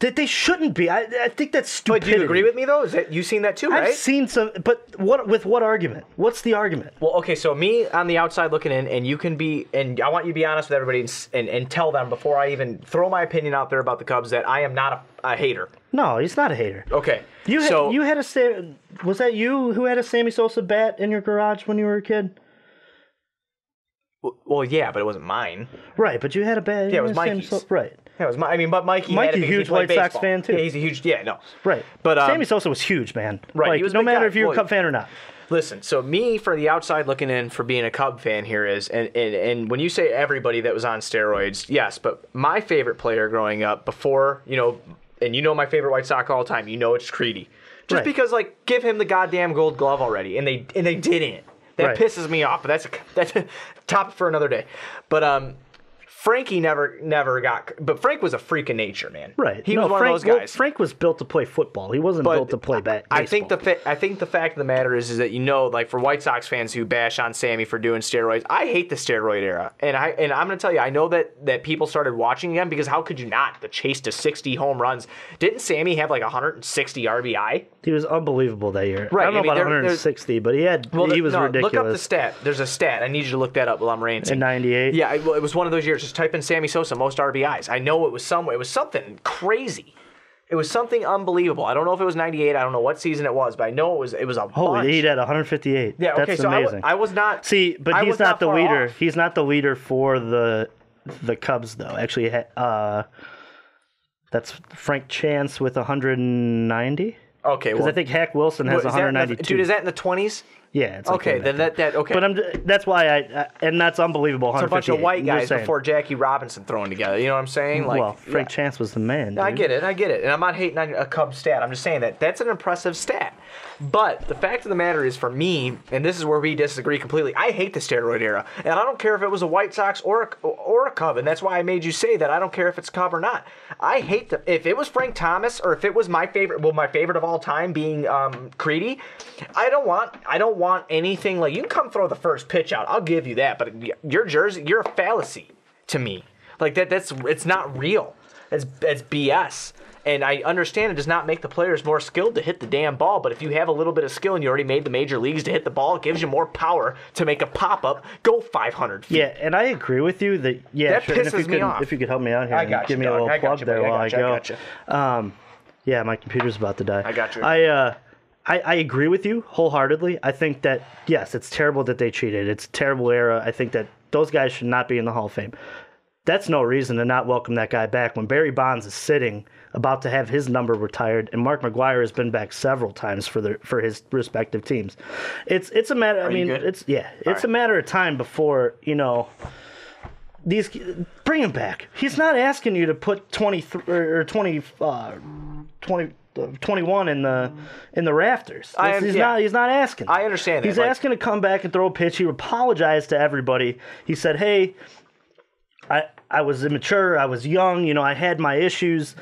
That they shouldn't be. I think that's stupidity. But do you agree with me, though? You've seen that too, right? I've seen some, but with what argument? What's the argument? Well, okay, so me on the outside looking in, and you can be, and I want you to be honest with everybody and tell them before I even throw my opinion out there about the Cubs that I am not a hater. No, he's not a hater. Okay, was that you who had a Sammy Sosa bat in your garage when you were a kid? Well, yeah, but it wasn't mine. Right, but you had a bat. Yeah, it was Mikey's. Right. Yeah, it was but Mikey had it because huge he played White Sox baseball. fan too. Yeah, he's a huge. Yeah, no. Right. But Sammy Sosa was huge, man. Right. Like, He was a no big matter guy. if you're a Cub fan or not. Listen, so me for the outside looking in for being a Cub fan here is, and when you say everybody that was on steroids, yes, but my favorite player growing up before, and my favorite White Sox all the time, it's Creedy. Just Right. because, like, give him the goddamn Gold Glove already, and they didn't. That Right. pisses me off, but that's a topic for another day. But Frankie never got, but Frank was a freak of nature, man. Right. He was one of those guys. Well, Frank was built to play football. He wasn't built to play baseball. I think the fact of the matter is that like for White Sox fans who bash on Sammy for doing steroids, I hate the steroid era, and I'm gonna tell you, I know that people started watching again because how could you not? The chase to 60 home runs. Didn't Sammy have like 160 RBI? He was unbelievable that year. Right. I don't know about 160, but he was ridiculous. Look up the stat. There's a stat. I need you to look that up while I'm ranting. In 98? Yeah, it was one of those years. Just type in Sammy Sosa, most RBIs. I know it was something crazy. It was something unbelievable. I don't know if it was 98. I don't know what season it was, but I know it was a bunch. He had 158. Yeah, okay, That's so amazing. I was not... See, but he's not the leader. Off. He's not the leader for the Cubs, though. Actually, that's Frank Chance with 190. Okay, because I think Hack Wilson has 192. Dude, is that in the 20s? Yeah. It's okay, then that okay. But that's why and that's unbelievable. It's a bunch of white guys before Jackie Robinson thrown together. You know what I'm saying? Like, well, Frank Chance was the man. Dude. I get it, and I'm not hating on a Cubs stat. I'm just saying that's an impressive stat. But the fact of the matter is, for me, and this is where we disagree completely, I hate the steroid era, and I don't care if it was a White Sox or a Cub, and that's why I made you say that. I don't care if it's Cub or not. I hate if it was Frank Thomas or if it was my favorite of all time being Creedy. I don't want anything like, you can come throw the first pitch out. I'll give you that, but your jersey, you're a fallacy to me. Like it's not real. It's BS. And I understand it does not make the players more skilled to hit the damn ball, but if you have a little bit of skill and you already made the major leagues to hit the ball, it gives you more power to make a pop-up go 500 feet. Yeah, and I agree with you that, that pisses me off. If you could help me out here and give me a little plug there while I go. Yeah, my computer's about to die. I got you. I agree with you wholeheartedly. I think that, yes, it's terrible that they cheated. It's a terrible era. I think that those guys should not be in the Hall of Fame. That's no reason to not welcome that guy back when Barry Bonds is sitting about to have his number retired, and Mark McGwire has been back several times for his respective teams. It's a matter. It's a matter of time before these bring him back. He's not asking you to put 23 or 21 in the rafters. He's not asking. I understand that. He's asking to come back and throw a pitch. He apologized to everybody. He said, "Hey, I was immature. I was young. I had my issues."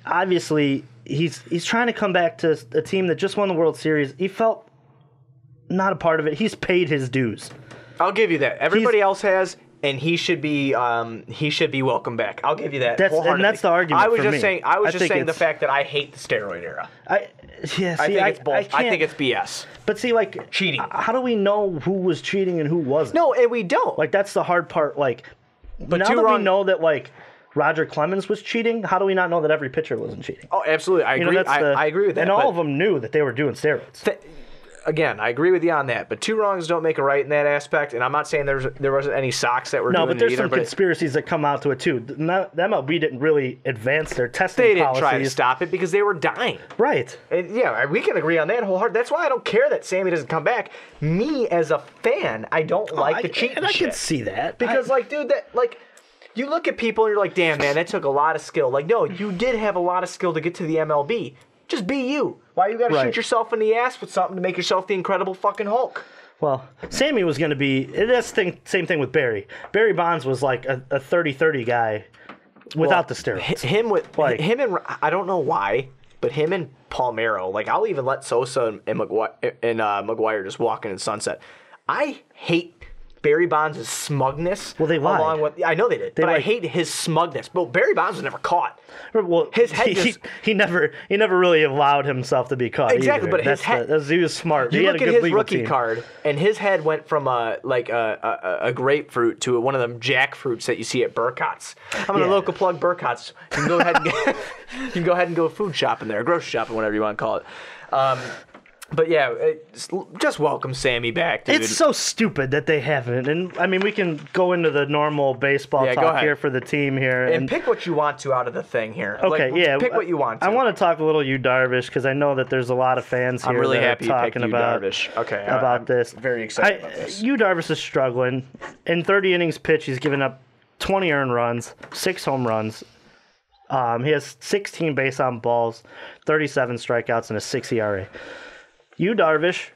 Obviously, he's trying to come back to a team that just won the World Series. He felt not a part of it. He's paid his dues. I'll give you that. Everybody else has, and he should be welcome back. I'll give you that. And that's the argument. I was for just me. saying. I was just saying the fact that I hate the steroid era. I think it's bullshit. I think it's BS. But see, like cheating. How do we know who was cheating and who wasn't? No, and we don't. Like that's the hard part. Like, but now that we know that like Roger Clemens was cheating, how do we not know that every pitcher wasn't cheating? Oh, absolutely. I agree. I agree with that. And all of them knew that they were doing steroids. Again, I agree with you on that, but two wrongs don't make a right in that aspect. And I'm not saying there wasn't any Sox that were doing it either. No, but there's some conspiracies that come out to it too. The MLB didn't really advance their testing policies. They didn't try to stop it because they were dying. Right. And yeah, we can agree on that wholeheartedly. That's why I don't care that Sammy doesn't come back. Me as a fan, I don't like the cheating shit. I can see that because, dude, you look at people and you're like, damn, man, that took a lot of skill. Like, no, you did have a lot of skill to get to the MLB. Just be you. Why you got to shoot yourself in the ass with something to make yourself the Incredible fucking Hulk? Well, Sammy was going to be... That's the same thing with Barry. Barry Bonds was like a 30-30 guy without the steroids. Him and... I don't know why, but him and Palmeiro, I'll even let Sosa and McGuire just walk in sunset. I hate Barry Bonds' smugness. Well, they lied. I know they did, I hate his smugness. But Barry Bonds was never caught. Well, his head he never really allowed himself to be caught. Exactly, either. but his head. He was smart. You he look had a at good his rookie team. card, and his head went from a grapefruit to one of them jackfruits that you see at Burcott's. I'm in a local plug, Burcott's. You can go ahead and go food shopping there, grocery shopping, whatever you want to call it. But yeah, just welcome Sammy back, dude. It's so stupid that they haven't. And I mean, we can go into the normal baseball talk here for the team here. And pick what you want to out of the thing here. Okay, Pick what you want to. I want to talk a little Darvish because I know that there's a lot of fans here I'm really that happy are talking about Darvish. Okay, about this. Very excited about this. Darvish is struggling. In 30 innings pitched, he's given up 20 earned runs, 6 home runs. He has 16 base on balls, 37 strikeouts, and a 6 ERA. Darvish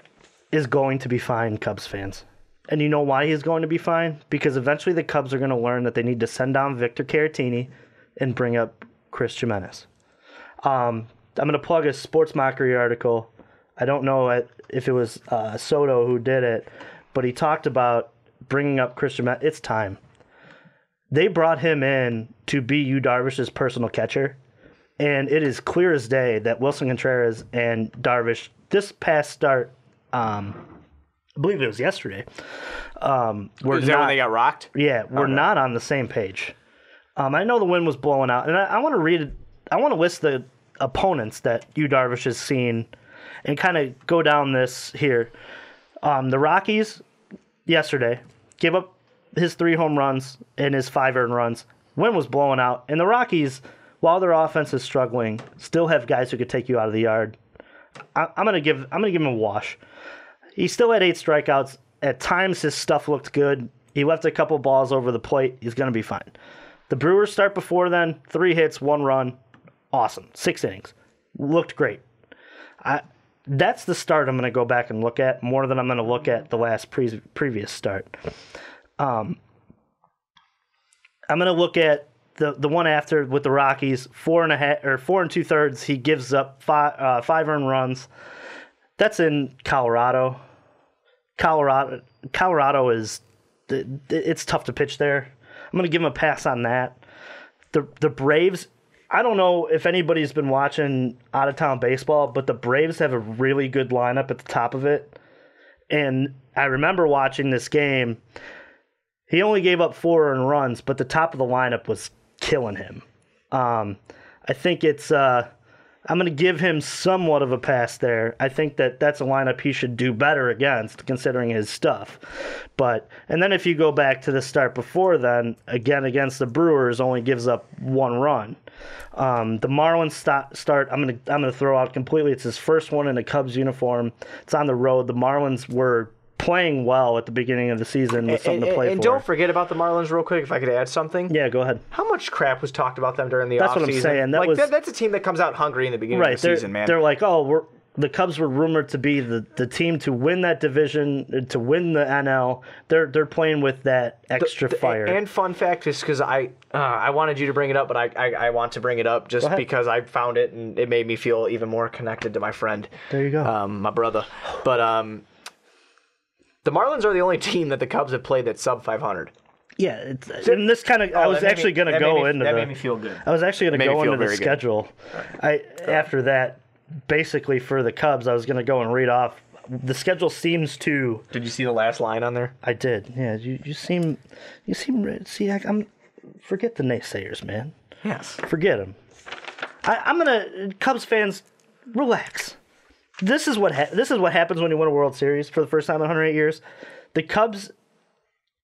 is going to be fine, Cubs fans. And you know why he's going to be fine? Because eventually the Cubs are going to learn that they need to send down Victor Caratini and bring up Chris Jimenez. I'm going to plug a Sports Mockery article. I don't know if it was Soto who did it, but he talked about bringing up Chris Jimenez. It's time. They brought him in to be Darvish's personal catcher, and it is clear as day that Wilson Contreras and Darvish, this past start, I believe it was yesterday. Was that when they got rocked? Yeah, we're not on the same page. I know the wind was blowing out, and I want to read it. I want to list the opponents that Darvish has seen and kind of go down this here. The Rockies, yesterday, gave up his 3 home runs and his 5 earned runs. Wind was blowing out, and the Rockies, while their offense is struggling, still have guys who could take you out of the yard. I'm gonna give him a wash. He still had 8 strikeouts. At times, his stuff looked good. He left a couple balls over the plate. He's gonna be fine. The Brewers start before then. 3 hits, 1 run. Awesome. 6 innings. Looked great. That's the start I'm gonna go back and look at more than I'm gonna look at the last previous start. I'm gonna look at the one after with the Rockies, 4 2/3. He gives up 5 earned runs. That's in Colorado. Colorado is it's tough to pitch there. I'm gonna give him a pass on that. The Braves. I don't know if anybody's been watching out of town baseball, but the Braves have a really good lineup at the top of it. And I remember watching this game. He only gave up 4 earned runs, but the top of the lineup was killing him. I think it's I'm going to give him somewhat of a pass there. I think that's a lineup he should do better against, considering his stuff. And then if you go back to the start before then, again against the Brewers, only gives up 1 run. The Marlins start I'm going to throw out completely. It's his first one in a Cubs uniform. It's on the road. The Marlins were playing well at the beginning of the season with something to play for. And don't forget about the Marlins real quick, if I could add something. Yeah, go ahead. How much crap was talked about them during the offseason? That's what I'm saying. That's a team that comes out hungry in the beginning of the season, man. They're like, the Cubs were rumored to be the team to win that division, to win the NL. They're playing with that extra fire. And fun fact is because I wanted you to bring it up, but I want to bring it up just because I found it and it made me feel even more connected to my friend. There you go. My brother. But the Marlins are the only team that the Cubs have played that's sub 500. Yeah, and this kind of I was actually going to go into that made me feel good. I was actually going to go into the very schedule. After that, basically for the Cubs, I was going to go and read off. The schedule seems to. Did you see the last line on there? I did. Yeah, you seem. See, I'm. Forget the naysayers, man. Yes. Forget them. I'm gonna Cubs fans, relax. This is what happens when you win a World Series for the first time in 108 years. The Cubs.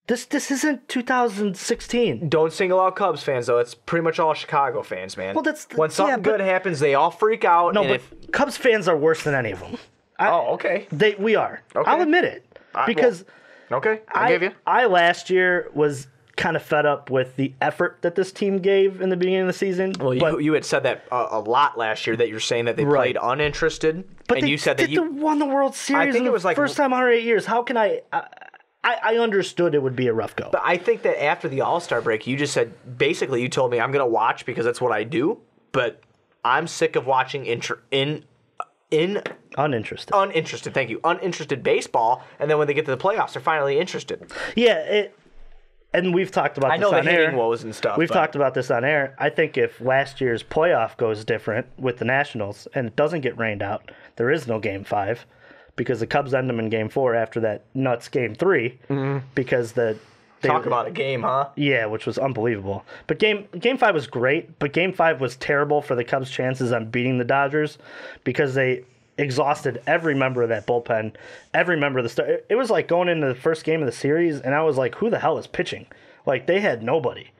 This isn't 2016. Don't single out Cubs fans though. It's pretty much all Chicago fans, man. Well, when something good happens, they all freak out. No, but Cubs fans are worse than any of them. Okay. We are. Okay. I'll admit it because. Okay, I gave you. I last year was kind of fed up with the effort that this team gave in the beginning of the season. Well, you had said that a lot last year, that you're saying that they played uninterested. But and you said that you won the World Series. I think it was like first time in 108 years. How can I understood it would be a rough go. But I think that after the All-Star break, you just said, basically you told me I'm going to watch because that's what I do, but I'm sick of watching uninterested, thank you, uninterested baseball, and then when they get to the playoffs, they're finally interested. Yeah, and we've talked about this on air. I know the hitting woes and stuff. We've talked about this on air. I think if last year's playoff goes different with the Nationals and it doesn't get rained out, there is no Game 5 because the Cubs end them in Game 4 after that nuts Game 3 because Talk about a game, huh? Yeah, which was unbelievable. But Game 5 was great, but Game 5 was terrible for the Cubs' chances on beating the Dodgers because they exhausted every member of that bullpen, every member of the star. It was like going into the first game of the series, and I was like, who the hell is pitching? Like, they had nobody.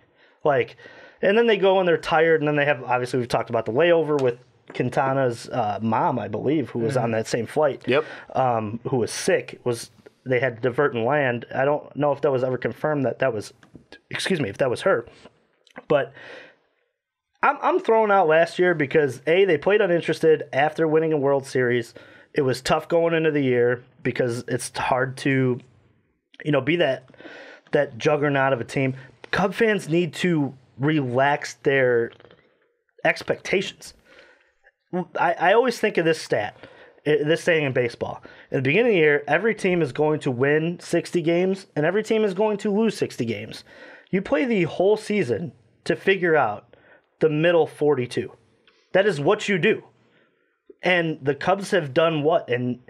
Like, and then they go and they're tired, and then they have, obviously, we've talked about the layover with Quintana's mom, I believe, who was on that same flight. Yep. Who was sick. They had to divert and land. I don't know if that was ever confirmed that was, if that was her. But I'm throwing out last year because, A, they played uninterested after winning a World Series. It was tough going into the year because it's hard to, be that juggernaut of a team. Cub fans need to relax their expectations. I always think of this saying in baseball. At the beginning of the year, every team is going to win 60 games, and every team is going to lose 60 games. You play the whole season to figure out the middle 42. That is what you do. And the Cubs have done what? And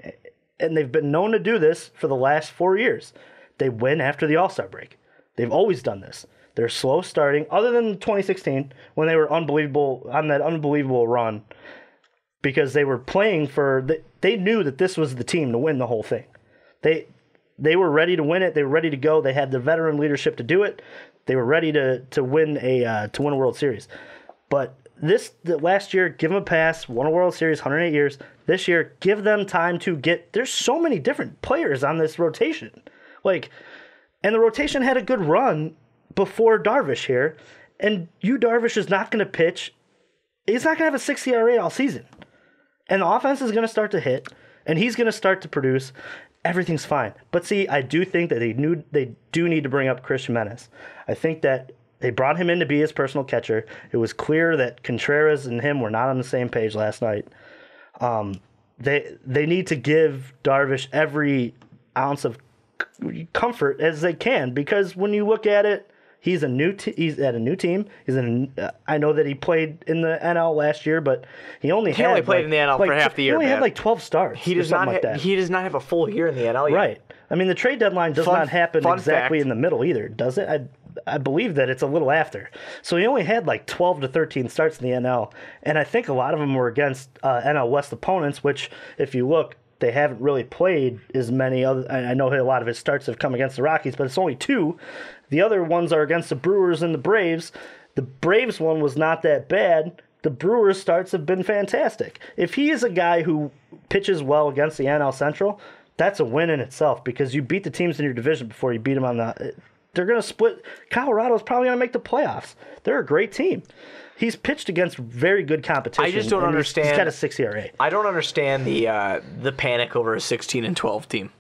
they've been known to do this for the last 4 years. They win after the All-Star break. They've always done this. They're slow starting, other than 2016, when they were unbelievable on that unbelievable run, because they were playing for... They knew that this was the team to win the whole thing. They were ready to win it. They were ready to go. They had the veteran leadership to do it. They were ready to win a World Series. But last year, give them a pass, won a World Series, 108 years. This year, give them time to get... There's so many different players on this rotation. And the rotation had a good run before Darvish here. And Darvish is not going to pitch. He's not going to have a 6 ERA all season. And the offense is going to start to hit. And he's going to start to produce. Everything's fine. But see, I do think that they do need to bring up Chris Jimenez. I think that they brought him in to be his personal catcher. It was clear that Contreras and him were not on the same page last night. They need to give Darvish every ounce of comfort as they can, because when you look at it, he's at a new team. I know that he played in the NL last year, but he only played in the NL for half the year. He only had like 12 starts. He does not have a full year in the NL yet. Right. I mean, the trade deadline does not happen exactly in the middle either, does it? I believe that it's a little after. So he only had like 12 to 13 starts in the NL, and I think a lot of them were against NL West opponents, which, if you look, they haven't really played as many other. I know a lot of his starts have come against the Rockies, but it's only 2. The other ones are against the Brewers and the Braves. The Braves one was not that bad. The Brewers starts have been fantastic. If he is a guy who pitches well against the NL Central, that's a win in itself, because you beat the teams in your division before you beat them on the... They're going to split. Colorado's probably going to make the playoffs. They're a great team. He's pitched against very good competition. I just don't understand. He's got a 6 ERA. I don't understand the panic over a 16-12 team.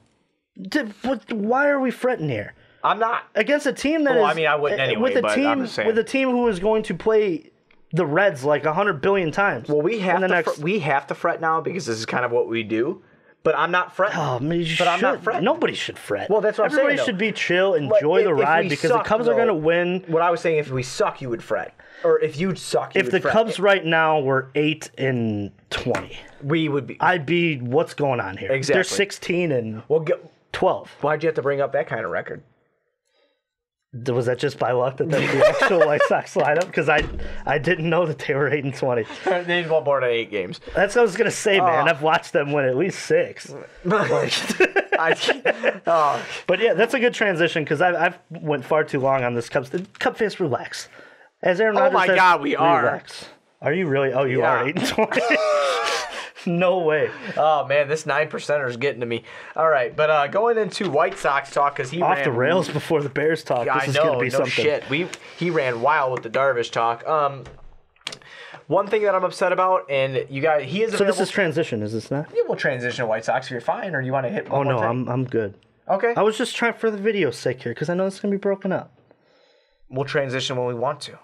Why are we fretting here? I'm not. Against a team that is... I mean, I wouldn't anyway, I'm just saying. With a team who is going to play the Reds like 100 billion times. Well, we have to fret now because this is kind of what we do. But I'm not fretting. Oh, man, I'm not fretting. Nobody should fret. Well, that's what I'm saying, Everybody though. should be chill, enjoy the ride, because the Cubs are going to win. What I was saying, if we suck, you would fret. Or if you suck, you would fret. If the Cubs right now were 8-20, we would be. I'd be, what's going on here? Exactly. They're 16 well, 12. Why'd you have to bring up that kind of record? Was that just by luck that that's the actual White Sox lineup? Because I didn't know that they were 8-20. They won more than 8 games. That's what I was gonna say, man. I've watched them win at least 6. But yeah, that's a good transition because I've went far too long on this Cubs. The Cub fans, relax. As Aaron Rodgers says, God, we are. Relax. Are you really? Oh, you are 8-20. No way. Oh, man, this 9%er is getting to me. All right, but going into White Sox talk, because he off ran... the rails before the Bears talk. This is going to be something. Shit. He ran wild with the Darvish talk. One thing that I'm upset about, and you guys, he is So this is transition, is this not? Yeah, we'll transition to White Sox if you're fine, or you want to hit one more thing? I'm good. Okay. I was just trying for the video's sake here, because I know it's going to be broken up. We'll transition when we want to.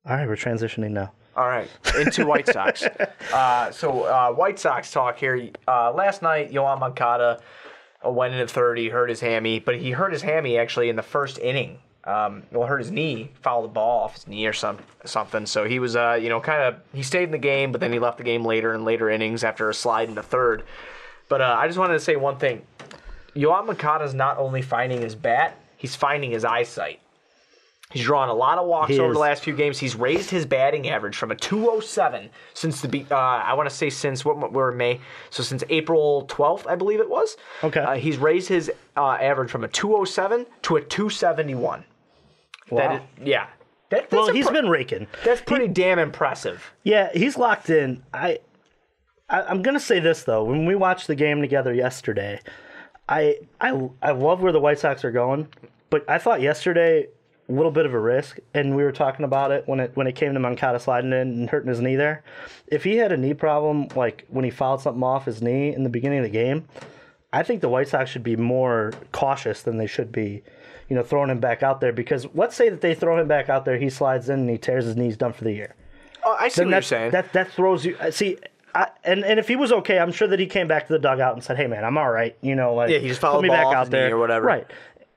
All right, we're transitioning now. All right, into White Sox. White Sox talk here. Last night, Yoan Moncada went into third. He hurt his hammy, but he hurt his hammy actually in the first inning. Hurt his knee, fouled the ball off his knee or something. So he was, he stayed in the game, but then he left the game later in later innings after a slide into third. But I just wanted to say one thing. Yoan Moncada is not only finding his bat, he's finding his eyesight. He's drawn a lot of walks over the last few games. He's raised his batting average from a 207 since we're in May, so since April 12th, I believe it was. Okay. He's raised his average from a 207 to a 271. Wow. He's been raking. That's pretty damn impressive. Yeah, he's locked in. I'm gonna say this though. When we watched the game together yesterday, I love where the White Sox are going, but I thought yesterday a little bit of a risk, and we were talking about it when it came to Moncada sliding in and hurting his knee there. If he had a knee problem, like when he fouled something off his knee in the beginning of the game, I think the White Sox should be more cautious than they should be, throwing him back out there. Because let's say that they throw him back out there, he slides in and he tears his knee, he's done for the year. Oh, I see what you're saying. That throws you. See. And if he was okay, I'm sure that he came back to the dugout and said, "Hey man, I'm all right." He just fouled the ball off his knee or whatever. Right.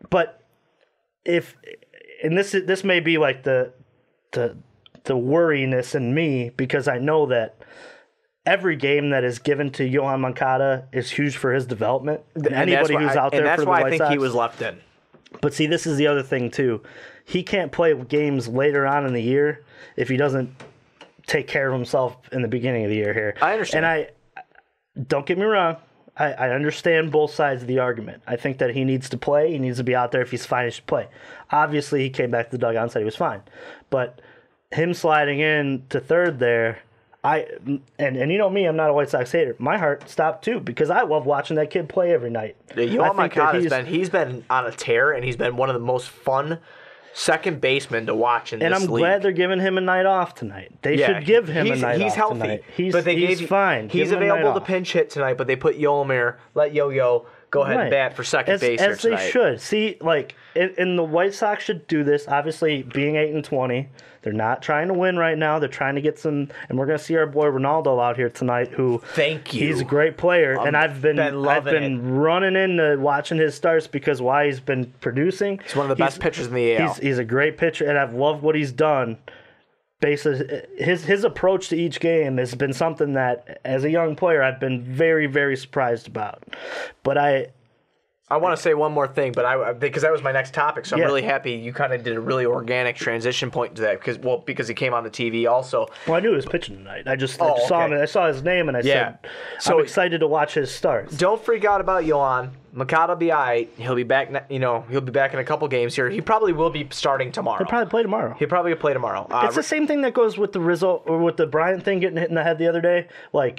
But this may be like the worriness in me, because I know that every game that is given to Yoan Moncada is huge for his development. And anybody who's out there for the White Sox. And that's why I think he was left in. But see, this is the other thing too. He can't play games later on in the year if he doesn't take care of himself in the beginning of the year here. I understand. And don't get me wrong, I understand both sides of the argument. I think that he needs to play. He needs to be out there. If he's fine, he should play. Obviously, he came back to the dugout and said he was fine. But him sliding in to third there, and you know me, I'm not a White Sox hater. My heart stopped too, because I love watching that kid play every night. Yoan Moncada he's been on a tear, and he's been one of the most fun second baseman to watch in this league. And I'm glad they're giving him a night off tonight. They should give him a night off. He's healthy. Tonight. He's fine. He's available to pinch hit tonight, but they put Yolmer, let Yo-Yo go ahead and bat for second base here tonight. As they should. See, and the White Sox should do this. Obviously, being 8-20, they're not trying to win right now. They're trying to get some, and we're going to see our boy Ronaldo out here tonight, who thank you. He's a great player, and I've been running into watching his starts because why he's been producing. He's one of the best pitchers in the AL. He's a great pitcher, and I've loved what he's done. His approach to each game has been something that, as a young player, I've been very, very surprised about. But I want to say one more thing, but because that was my next topic, so I'm really happy you kind of did a really organic transition point to that because he came on the TV also. Well, I knew he was pitching tonight. I saw him. I saw his name, and I said, I'm excited to watch his starts. Don't freak out about Yoan. Moncada will be all right. He'll be back. He'll be back in a couple games here. He probably will be starting tomorrow. He'll probably play tomorrow. It's the same thing that goes with the Rizzo or with the Bryant thing getting hit in the head the other day.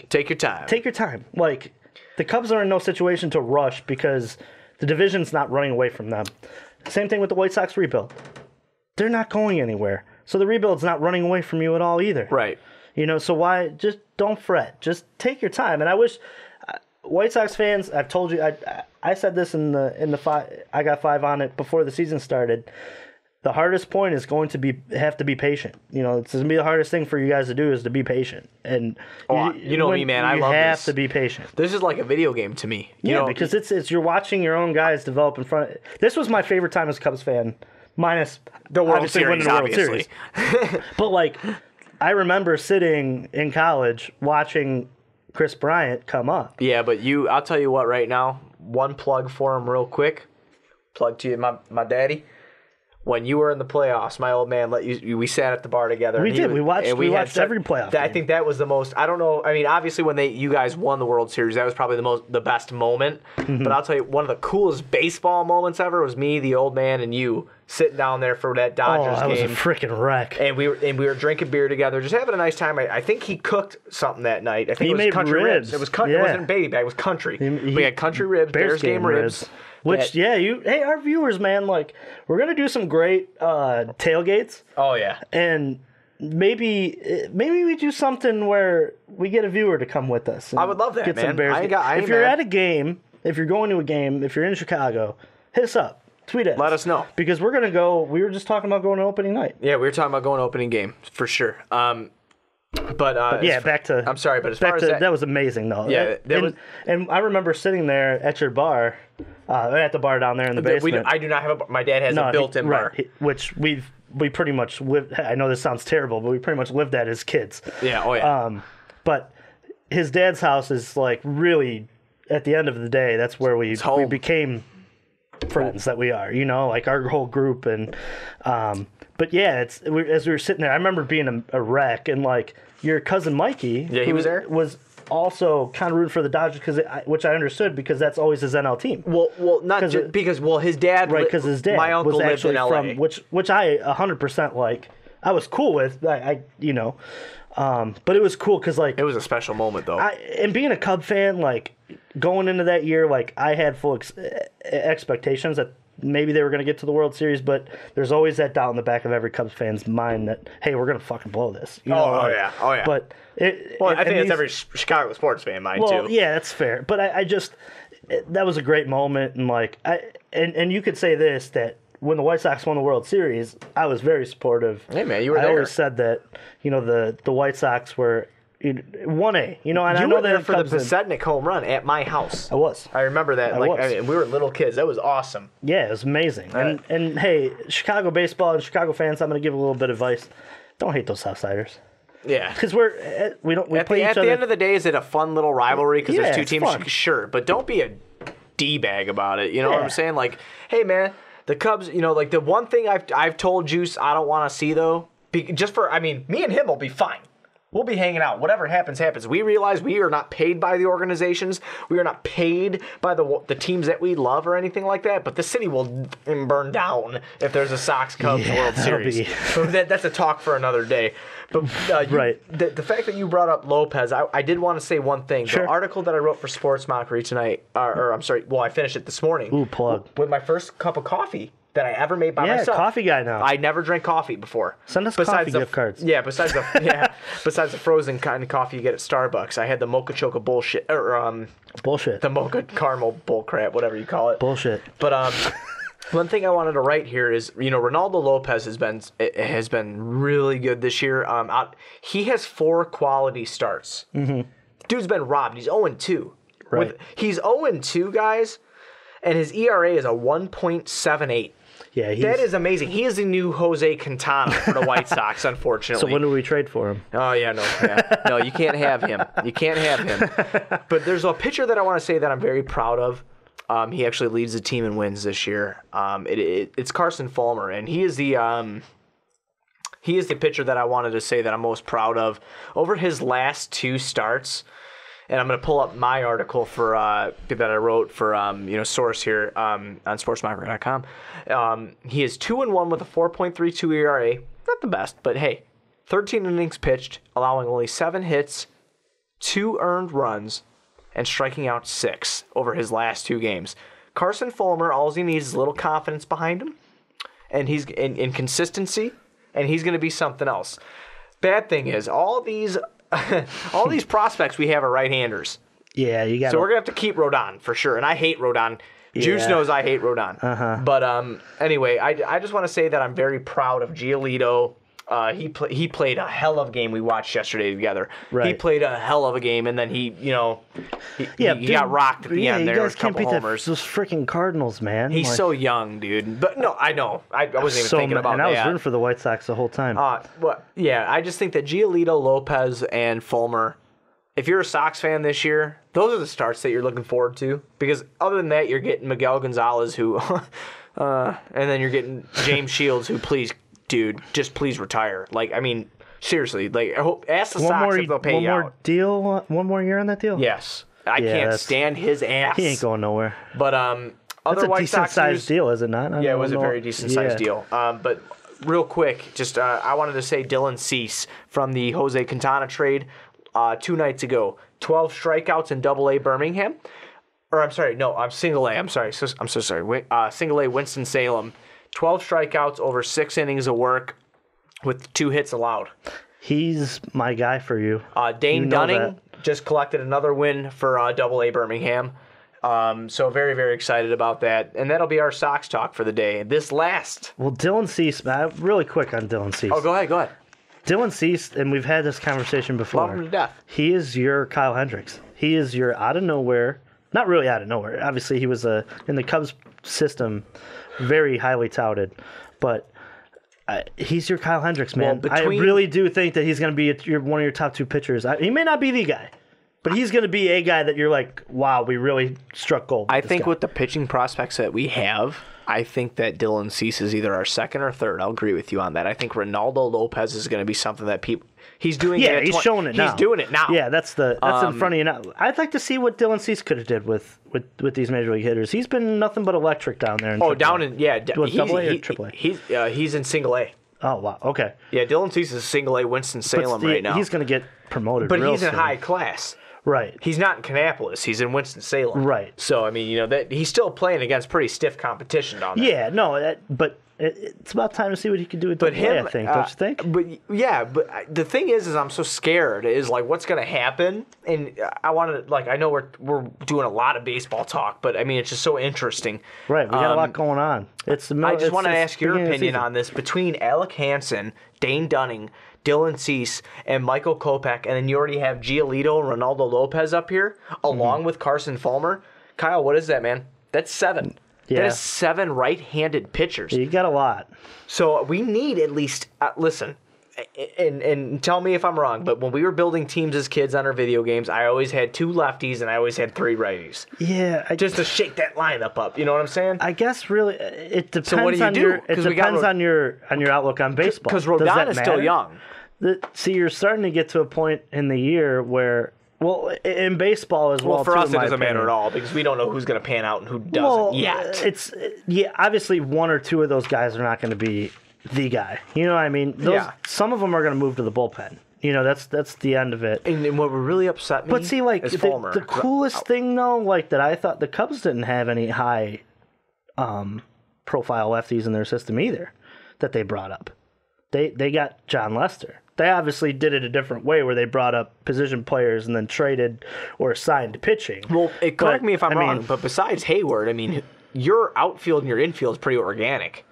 Take your time. The Cubs are in no situation to rush because the division's not running away from them. Same thing with the White Sox rebuild. They're not going anywhere. So the rebuild's not running away from you at all either. Right. So why just don't fret. Just take your time. And I wish White Sox fans, I've told you, I said this in the 5, I got 5 on it before the season started. the hardest point is going to have to be patient. You know, it's going to be the hardest thing for you guys to do is to be patient. And you know me, man. I love this. You have to be patient. This is like a video game to me. You know, because it's you're watching your own guys develop in front. This was my favorite time as a Cubs fan, minus the World Series, obviously. But like, I remember sitting in college watching Chris Bryant come up. Yeah, but I'll tell you what. Right now, one plug for him, real quick. Plug to you, my daddy. When you were in the playoffs, my old man let you. We sat at the bar together. We did. We watched every playoff. I think that was the most. I don't know. I mean, obviously, when you guys won the World Series, that was probably the best moment. Mm-hmm. But I'll tell you, one of the coolest baseball moments ever was me, the old man, and you sitting down there for that Dodgers game. That was a freaking wreck. And we were drinking beer together, just having a nice time. I think he cooked something that night. I think he it was made country ribs. It was country. Yeah. It wasn't baby bag. It was country. We had country ribs, Bears game ribs. Which, hey, our viewers, man, like, we're going to do some great tailgates. Oh, yeah. And maybe we do something where we get a viewer to come with us. I would love that, get man. Some Bears if you're at a game, if you're going to a game, if you're in Chicago, hit us up. Tweet us. Let us know. Because we're going to go, we were just talking about going to opening night. Yeah, we were talking about going to opening game, for sure. But yeah, back to... I'm sorry, but as far as that was amazing, though. Yeah, and I remember sitting there at your bar, at the bar down there in the basement. I do not have my dad has a built-in bar. Which we pretty much lived... I know this sounds terrible, but we pretty much lived at as kids. Yeah, oh yeah. But his dad's house is like really, at the end of the day, that's where we became friends that we are, you know, like our whole group. And but yeah, as we were sitting there, I remember being a wreck, and like your cousin Mikey, he was there, was also kind of rooting for the Dodgers which I understood because that's always his NL team. Well, not just because his dad, because his dad, my uncle was lived actually in LA. from which I 100% like. I was cool with, but it was cool because like it was a special moment though. And being a Cub fan, like going into that year, like I had full expectations that maybe they were going to get to the World Series, but there's always that doubt in the back of every Cubs fan's mind that, hey, we're going to fucking blow this. You know, oh yeah. But I think it's every Chicago sports fan mind too. Yeah, that's fair. But I just that was a great moment, and like and you could say this that. When the White Sox won the World Series, I was very supportive. Hey man, you were there. I always said that, the White Sox were 1A, and I know were there that for the Pasetnik home run at my house. I was. I remember that. We were little kids. That was awesome. Yeah, it was amazing. And hey, Chicago baseball and Chicago fans, I'm going to give a little bit of advice. Don't hate those Southsiders. Yeah, because we play each other. At the end of the day, is it a fun little rivalry? Because there's two teams, fun. Sure, but don't be a d-bag about it. You know what I'm saying? Like, hey man. The Cubs, like the one thing I've told Juice I don't want to see though, me and him will be fine. We'll be hanging out. Whatever happens, happens. We realize we are not paid by the organizations. We are not paid by the teams that we love or anything like that. But the city will burn down if there's a Sox-Cubs World Series. That's a talk for another day. But the fact that you brought up Lopez, I did want to say one thing. Sure. The article that I wrote for Sports Mockery tonight, I finished it this morning. Ooh, plug. With my first cup of coffee that I ever made by myself. Yeah, coffee guy now. I never drank coffee before. Send us coffee gift cards. Yeah, besides the frozen kind of coffee you get at Starbucks, I had the Mocha Choca bullshit bullshit. The Mocha Caramel bullcrap, whatever you call it. Bullshit. But one thing I wanted to write here is, Ronaldo Lopez has been really good this year. He has 4 quality starts. Mm-hmm. Dude's been robbed. He's 0-2. Right. He's 0-2, guys, and his ERA is a 1.78. Yeah, that is amazing. He is the new Jose Quintana for the White Sox, unfortunately. So when do we trade for him? Oh, yeah, no, you can't have him. You can't have him. But there's a pitcher that I want to say that I'm very proud of. He actually leads the team in wins this year. It's Carson Fulmer, and he is the pitcher that I wanted to say that I'm most proud of. Over his last 2 starts, and I'm going to pull up my article for that I wrote for source here on sportsmockery.com. He is 2-1 with a 4.32 ERA. Not the best, but hey, 13 innings pitched, allowing only 7 hits, 2 earned runs, and striking out 6 over his last 2 games. Carson Fulmer, all he needs is a little confidence behind him, and he's in consistency, and he's going to be something else. Bad thing is, all these prospects we have are right-handers. Yeah, you got. So we're gonna have to keep Rodon for sure. And I hate Rodon. Juice knows I hate Rodon. But anyway, I just want to say that I'm very proud of Giolito. He played a hell of a game. We watched yesterday together. Right. He played a hell of a game, and then he got rocked at the end. There was a couple homers. Those freaking Cardinals, man. He's so young, dude. But no, I know. I wasn't even thinking about that. And I was rooting for the White Sox the whole time. I just think that Giolito, Lopez, and Fulmer, if you're a Sox fan this year, those are the starts that you're looking forward to. Because other than that, you're getting Miguel Gonzalez, who, and then you're getting James Shields, who please retire. Like, I mean, seriously, like, ask the Sox if they'll pay you out. One more year on that deal? Yes. I can't stand his ass. He ain't going nowhere. But that's a decent-sized deal, is it not? Yeah, it was a very decent-sized deal. But real quick, just I wanted to say Dylan Cease from the Jose Quintana trade 2 nights ago. 12 strikeouts in Double-A Birmingham. Or, I'm sorry, no, I'm Single-A. I'm sorry. I'm so sorry. Single-A Winston-Salem. 12 strikeouts over 6 innings of work with 2 hits allowed. He's my guy for you. Dane Dunning just collected another win for Double-A Birmingham. So very, very excited about that. And that'll be our Sox talk for the day. Well, Dylan Cease, really quick on Dylan Cease. Oh, go ahead. Dylan Cease, and we've had this conversation before. Love him to death. He is your Kyle Hendricks. He is your out of nowhere, not really out of nowhere. Obviously, he was in the Cubs system, very highly touted, but he's your Kyle Hendricks, man. I really do think that he's going to be one of your top 2 pitchers. He may not be the guy, but he's going to be a guy that you're like, wow, we really struck gold. I think with the pitching prospects that we have, I think that Dylan Cease is either our second or third. I'll agree with you on that. I think Ronaldo Lopez is going to be something that people... He's doing it. Yeah, he's showing it now. He's doing it now. Yeah, that's in front of you now. I'd like to see what Dylan Cease could have did with these major league hitters. He's been nothing but electric down there. He's Double-A or Triple-A? He's in Single-A. Oh wow, okay. Yeah, Dylan Cease is Single-A Winston-Salem right now. He's going to get promoted. But real he's in soon. high class. Right. He's not in Kannapolis. He's in Winston-Salem. Right. So I mean, that he's still playing against pretty stiff competition down there. Yeah, no, but it's about time to see what he can do with Double-A, I think, don't you think? But the thing is I'm so scared. Is like what's going to happen, and I want to I know we're doing a lot of baseball talk, but I mean it's just so interesting. Right, we got a lot going on. I just want to ask your opinion on this between Alec Hansen, Dane Dunning, Dylan Cease, and Michael Kopech, and then you already have Giolito and Ronaldo Lopez up here, along with Carson Fulmer. Kyle, what is that, man? That's 7. Yeah. That is 7 right-handed pitchers. You got a lot. So we need at least listen, and tell me if I'm wrong, but when we were building teams as kids on our video games, I always had 2 lefties and I always had 3 righties. Yeah, just to shake that lineup up. You know what I'm saying? I guess really it depends. So what do you do? It depends on your outlook on baseball. Because Rodon is still young. See, you're starting to get to a point in the year where. Well, in baseball as well. Well, for us, it doesn't matter at all because we don't know who's going to pan out and who doesn't yet. Obviously 1 or 2 of those guys are not going to be the guy. You know what I mean? Some of them are going to move to the bullpen. You know, that's the end of it. And what really upset me, but see, like the coolest thing though, like that I thought the Cubs didn't have any high profile lefties in their system either that they brought up. They got John Lester. They obviously did it a different way where they brought up position players and then traded or signed pitching. Well, correct me if I'm wrong, but besides Hayward, I mean, your outfield and your infield is pretty organic.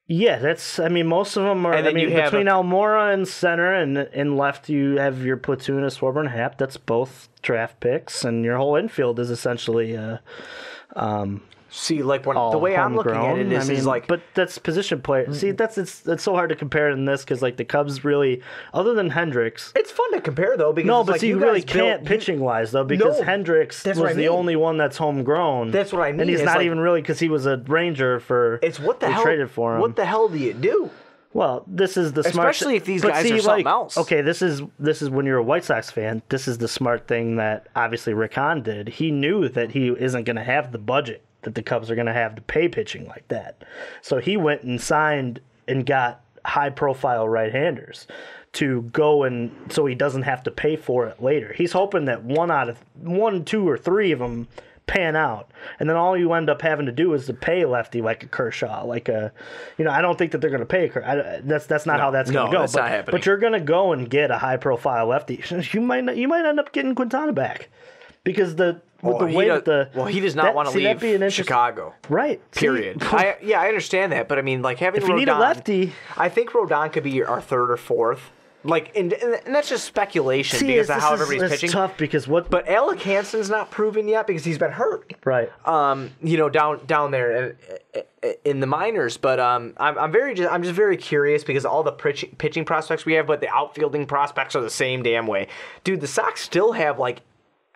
Yeah, most of them are. And then between Almora and center and in left, you have your platoon of Schwarber and Happ. That's both draft picks, and your whole infield is essentially See, like the way I'm looking at it is like, but that's position player. See, it's so hard to compare in this because like the Cubs really, other than Hendricks, it's fun to compare though because you really can't pitching wise though because Hendricks was the only one that's homegrown. That's what I mean, and he's not even really because he was a Ranger for. It's what the hell traded for him. What the hell do you do? Well, this is the smart. Especially if these guys are something else. Okay, this is when you're a White Sox fan. This is the smart thing that obviously Rick Hahn did. He knew that he isn't going to have the budget that the Cubs are going to have to pay pitching like that. So he went and signed and got high-profile right-handers to go and so he doesn't have to pay for it later. He's hoping that 1, 2, or 3 of them pan out, and then all you end up having to do is to pay a lefty like a Kershaw, like a, I don't think that they're going to pay a Kershaw. That's not how that's going to go. That's not happening. But you're going to go and get a high-profile lefty. You might end up getting Quintana back. Because with the way that the he does not want to leave Chicago. Right. Period. I understand that, but I mean, like having if Rodon, you need a lefty, I think Rodon could be our third or fourth. Like, and that's just speculation because of how everybody's pitching. It's tough because But Alec Hansen's not proven yet because he's been hurt. Right. Down there in the minors. But I'm just very curious because all the pitching prospects we have, but the outfielding prospects are the same damn way. Dude, the Sox still have like,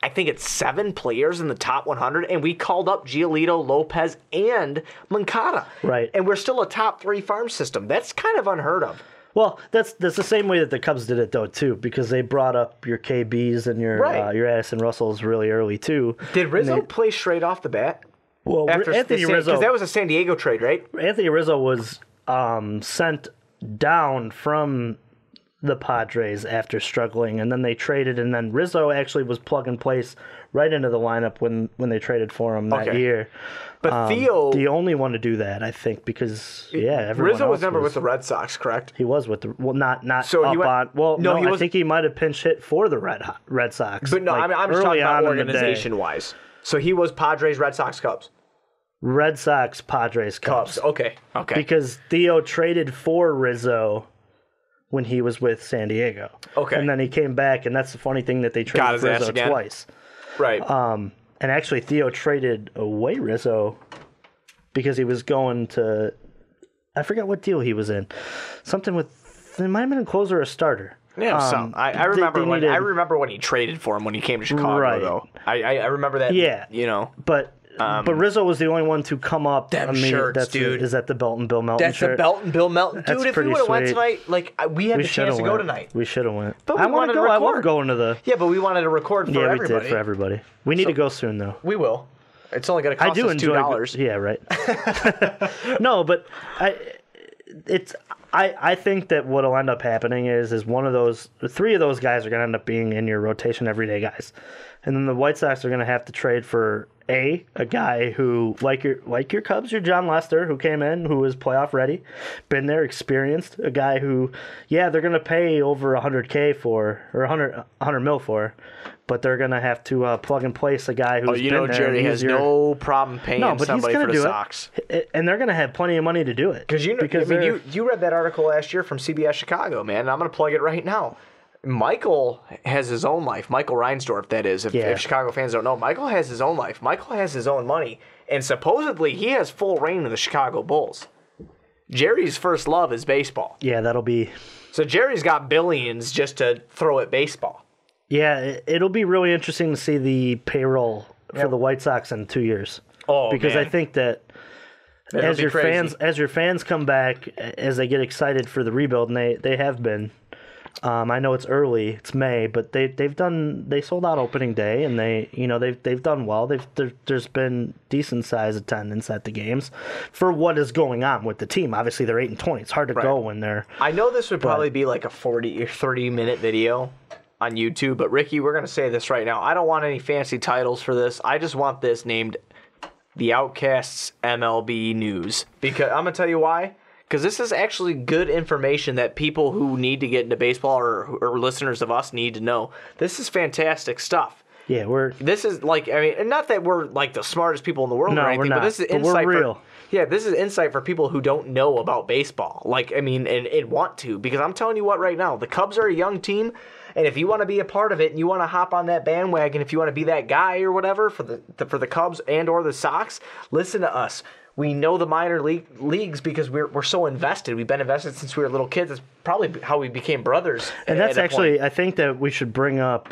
I think it's 7 players in the top 100, and we called up Giolito, Lopez, and Moncada. Right. And we're still a top 3 farm system. That's kind of unheard of. Well, that's the same way that the Cubs did it though too, because they brought up your KBs and your Addison Russells really early too. Did Rizzo play straight off the bat? Well, Anthony Rizzo, because that was a San Diego trade, right? Anthony Rizzo was sent down from the Padres after struggling, and then they traded, and then Rizzo actually was plug and place right into the lineup when they traded for him that year. But Theo, the only one to do that, I think, because everyone Rizzo was else never with the Red Sox, correct? He was with the not so up on. Well, no, I was, think he might have pinch hit for the Red Sox. But no, like I'm just talking about organization wise. So he was Padres, Red Sox, Cubs. Red Sox, Padres, Cubs. Okay. Because Theo traded for Rizzo when he was with San Diego. Okay. And then he came back, and that's the funny thing that they traded Rizzo twice. Right. And actually, Theo traded away Rizzo because he was going to, I forget what deal he was in. Something with, it might have been a closer or a starter. Yeah, I remember when he traded for him when he came to Chicago, though. I remember that. Yeah. But Rizzo was the only one to come up. Them shirts, dude. Is that the Belton Bill Melton That's shirt? the Belton Bill Melton. Dude, That's if we would have went tonight, we had the chance to go tonight. We should have went. But I wanted to record. I love going to the... Yeah, but we wanted to record for everybody. Yeah, we did for everybody. We need to go soon, though. We will. It's only going to cost us $2. Yeah, right. No, but I think that what'll end up happening is one of those, 3 of those guys are going to end up being in your rotation everyday guys. And then the White Sox are going to have to trade for a guy who, like your Cubs, your John Lester, who came in, who was playoff ready, been there, experienced, a guy who, they're going to pay over $100K for, or $100 mil for, but they're going to have to plug and place a guy who's been there. Jerry has no problem paying somebody for the Sox. And they're going to have plenty of money to do it. Because you read that article last year from CBS Chicago, man, and I'm going to plug it right now. Michael has his own life. Michael Reinsdorf, that is. If Chicago fans don't know, Michael has his own life. Michael has his own money. And supposedly he has full reign of the Chicago Bulls. Jerry's first love is baseball. Yeah, that'll be... So Jerry's got billions just to throw at baseball. Yeah, it'll be really interesting to see the payroll for the White Sox in 2 years. Oh, because man. I think that as your fans come back, as they get excited for the rebuild, and they have been... I know it's early, it's May, but they sold out opening day, and they've done well. There's been decent size attendance at the games for what is going on with the team. Obviously, they're 8-20. It's hard to go when they're. I know this would probably be like a 40 or 30-minute video on YouTube, but Ricky, we're gonna say this right now. I don't want any fancy titles for this. I just want this named the Outcasts MLB News, because I'm gonna tell you why. Because this is actually good information that people who need to get into baseball or listeners of us need to know. This is fantastic stuff. Yeah, This is like, I mean, not that we're like the smartest people in the world or anything, we're not, but this is insight. We're real. This is insight for people who don't know about baseball. Like, I mean, and want to. Because I'm telling you what right now, the Cubs are a young team, and if you want to be a part of it and you want to hop on that bandwagon, if you want to be that guy or whatever for the Cubs and or the Sox, listen to us. We know the minor leagues because we're so invested. We've been invested since we were little kids. It's probably how we became brothers. And that's actually, I think that we should bring up,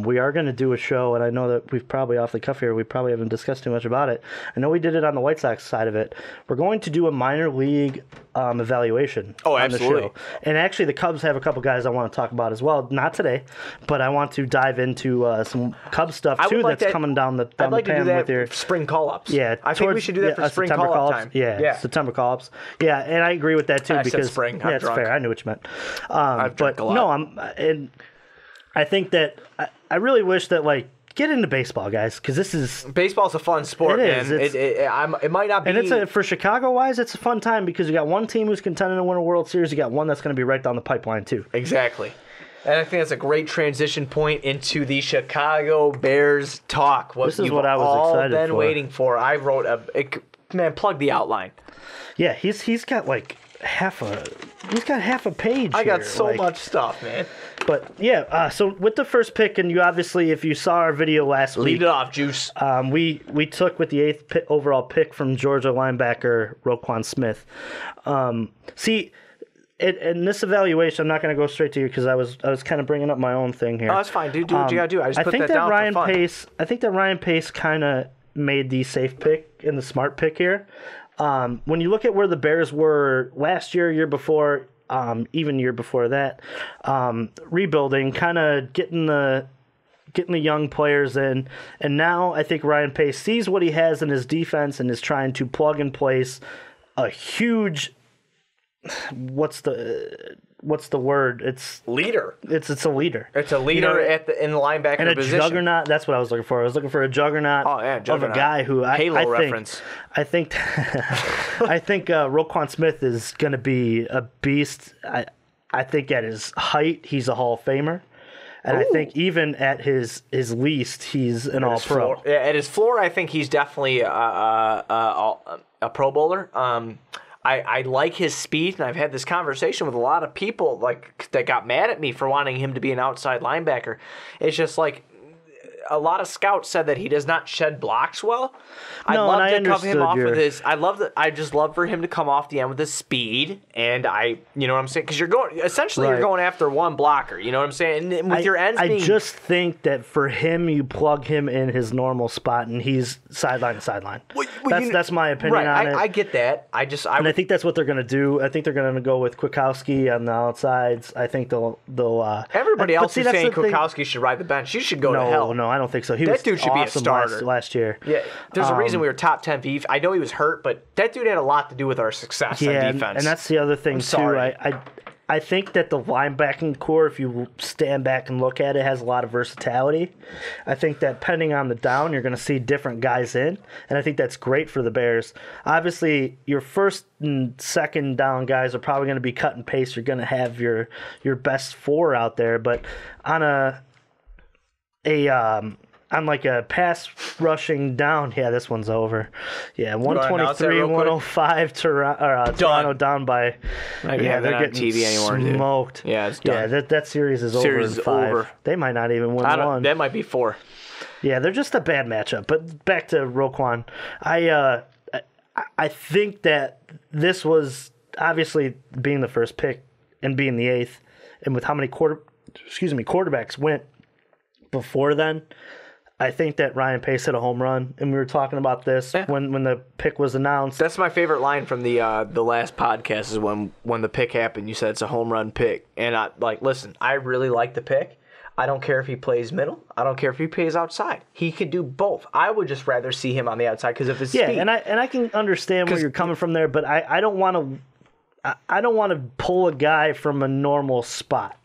we are going to do a show, and I know that we've probably off the cuff here, we probably haven't discussed too much about it. I know we did it on the White Sox side of it. We're going to do a minor league evaluation on absolutely. the show. And actually, the Cubs have a couple guys I want to talk about as well. Not today, but I want to dive into some Cubs stuff, too, that's coming down the pan. I'd like to do that with spring call-ups. Yeah. I think we should do that for spring call-up time. Yeah, September call-ups. Yeah, and I agree with that, too. Because said spring. It's fair. I knew what you meant. I've drank a lot. No, I think that I really wish that, like, get into baseball, guys, because this is... Baseball's a fun sport, man. It might not be... And for Chicago-wise, it's a fun time because you got one team who's contending to win a World Series. You got one that's going to be right down the pipeline, too. Exactly. And I think that's a great transition point into the Chicago Bears talk. This is what I was excited been for. waiting for. I wrote plug the outline. Yeah, he's got like half a page. I got here. so much stuff, man. But yeah, so with the first pick, and you obviously, if you saw our video last week, Lead it off, Juice. we took with the 8th overall pick from Georgia linebacker Roquan Smith. In this evaluation, I'm not going to go straight to you because I was kind of bringing up my own thing here. Oh, that's fine, dude. Do what you got to do. I just put that down Ryan for fun. I think that Ryan Pace kind of made the safe pick and the smart pick here. When you look at where the Bears were last year, year before, even year before that, rebuilding, kind of getting the young players in, and now I think Ryan Pace sees what he has in his defense and is trying to plug in place a huge. What's the word? It's leader. It's a leader. It's a leader in the linebacker and a position. Juggernaut. That's what I was looking for. I was looking for a juggernaut, of a guy who Halo reference. I think Roquan Smith is going to be a beast. I think at his height, he's a Hall of Famer. And I think even at his least, he's an All-Pro. At his floor, I think he's definitely a Pro Bowler. I like his speed, and I've had this conversation with a lot of people that got mad at me for wanting him to be an outside linebacker. It's just like a lot of scouts said that he does not shed blocks well. I just love for him to come off the end with his speed, and you know what I'm saying? Because you're going after one blocker. You know what I'm saying? And with your ends, I just think that for him, you plug him in his normal spot, and he's sideline to sideline. That's my opinion on it. I get that. I think that's what they're going to do. I think they're going to go with Kwiatkowski on the outsides. I think they'll. Everybody else is saying Kwiatkowski should ride the bench. You should go to hell. No, I don't think so. That dude should be a starter last year. Yeah, there's a reason we were top 10 beef. I know he was hurt, but that dude had a lot to do with our success on defense. And that's the other thing too. I think that the linebacking core, if you stand back and look at it, has a lot of versatility. I think that depending on the down, you're going to see different guys in, and I think that's great for the Bears. Obviously, your first and second down guys are probably going to be cut and paste. You're going to have your best four out there, but on on like a pass rushing down, this one's over. Yeah, 123, 105 Toronto down by. They're getting TV anymore, smoked. Yeah, it's done. Yeah, that series is over in 5. They might not even win one. That might be 4. Yeah, they're just a bad matchup. But back to Roquan, I think that this was obviously being the first pick and being the 8th, and with how many quarterbacks went before then. I think that Ryan Pace hit a home run, and we were talking about this when the pick was announced. That's my favorite line from the last podcast is when the pick happened. You said it's a home run pick, and listen, I really like the pick. I don't care if he plays middle. I don't care if he plays outside. He can do both. I would just rather see him on the outside because of his speed. Yeah, and I can understand where you're coming from there, but I don't want to pull a guy from a normal spot.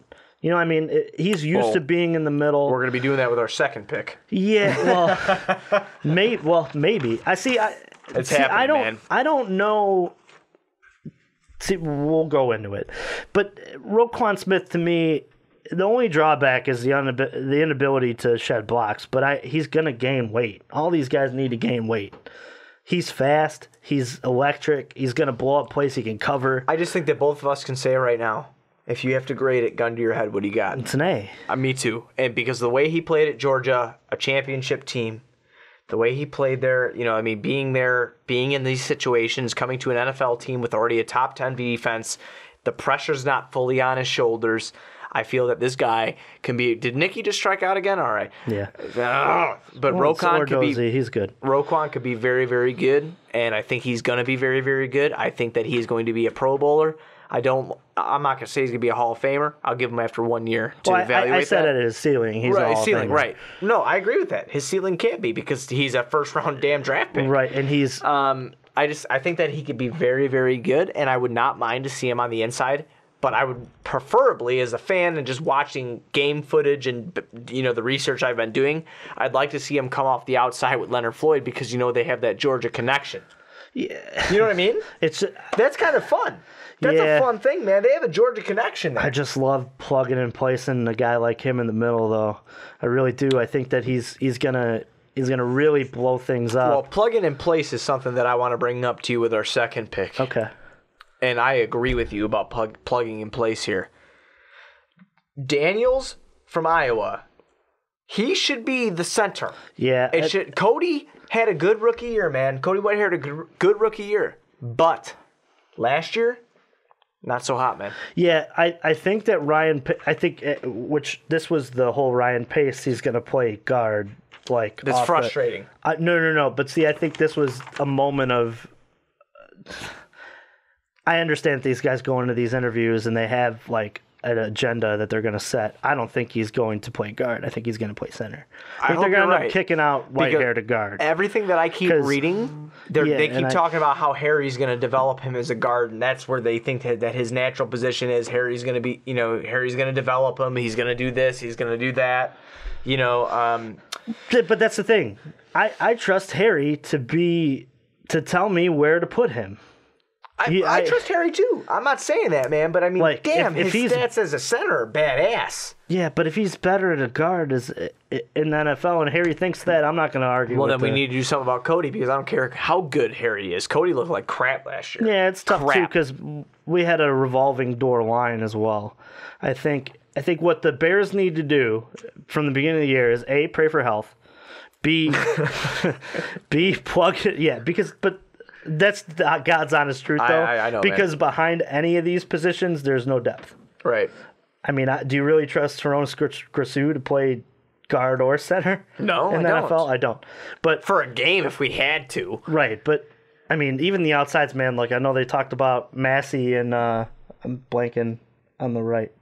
You know what I mean? He's used to being in the middle. We're going to be doing that with our second pick. Yeah, maybe. It's happening, man. I don't know. See, we'll go into it. But Roquan Smith, to me, the only drawback is the inability to shed blocks. But he's going to gain weight. All these guys need to gain weight. He's fast. He's electric. He's going to blow up plays he can cover. I just think that both of us can say right now, if you have to grade it, gun to your head, what do you got? It's an A. Me too. And because the way he played at Georgia, a championship team, the way he played there, being there, being in these situations, coming to an NFL team with already a top 10 defense, the pressure's not fully on his shoulders. I feel that this guy can be. Did Nicky just strike out again? All right. Yeah. But Roquan could be. He's good. Roquan could be very, very good, and I think he's going to be very, very good. I think that he's going to be a Pro Bowler. I'm not going to say he's going to be a Hall of Famer. I'll give him after 1 year to evaluate I said that. at his ceiling, he's a Hall of Famer. Right. No, I agree with that. His ceiling can't be because he's a first-round damn draft pick. Right, and he's... I think that he could be very, very good, and I would not mind to see him on the inside, but I would preferably, as a fan and just watching game footage and the research I've been doing, I'd like to see him come off the outside with Leonard Floyd because they have that Georgia connection. Yeah. You know what I mean? That's kind of fun. That's a fun thing, man. They have a Georgia connection there. I just love plugging and placing a guy like him in the middle, though. I really do. I think that he's gonna really blow things up. Well, plugging in place is something that I want to bring up to you with our second pick. Okay. And I agree with you about plugging in place here. Daniels from Iowa, he should be the center. Yeah. Cody had a good rookie year, man. Cody Whitehair had a good rookie year. But last year, not so hot, man. Yeah, I think that which this was the whole Ryan Pace, he's going to play guard. That's frustrating. No. But see, I think this was a moment of... I understand these guys go into these interviews and they have an agenda that they're going to set. I don't think he's going to play guard. I think he's going to play center. I think they're going to end up kicking out Whitehair to guard. Everything that I keep reading, they keep talking about how Harry's going to develop him as a guard, and that's where they think that his natural position is. Harry's going to develop him. He's going to do this. He's going to do that. But that's the thing. I trust Harry to tell me where to put him. I trust Harry too. I'm not saying that, man, but I mean, his stats as a center are badass. Yeah, but if he's better at a guard in the NFL and Harry thinks that, I'm not going to argue with then we need to do something about Cody because I don't care how good Harry is. Cody looked like crap last year. Yeah, it's tough too because we had a revolving door line as well. I think what the Bears need to do from the beginning of the year is A, pray for health, B, plug it. Yeah, but that's God's honest truth, though. I know, because behind any of these positions, there's no depth. Right. I mean, do you really trust Tyrone Grasu to play guard or center? No, in the NFL? I don't. But for a game, if we had to. Right, but I mean, even the outsides, man. I know they talked about Massey and I'm blanking on the right.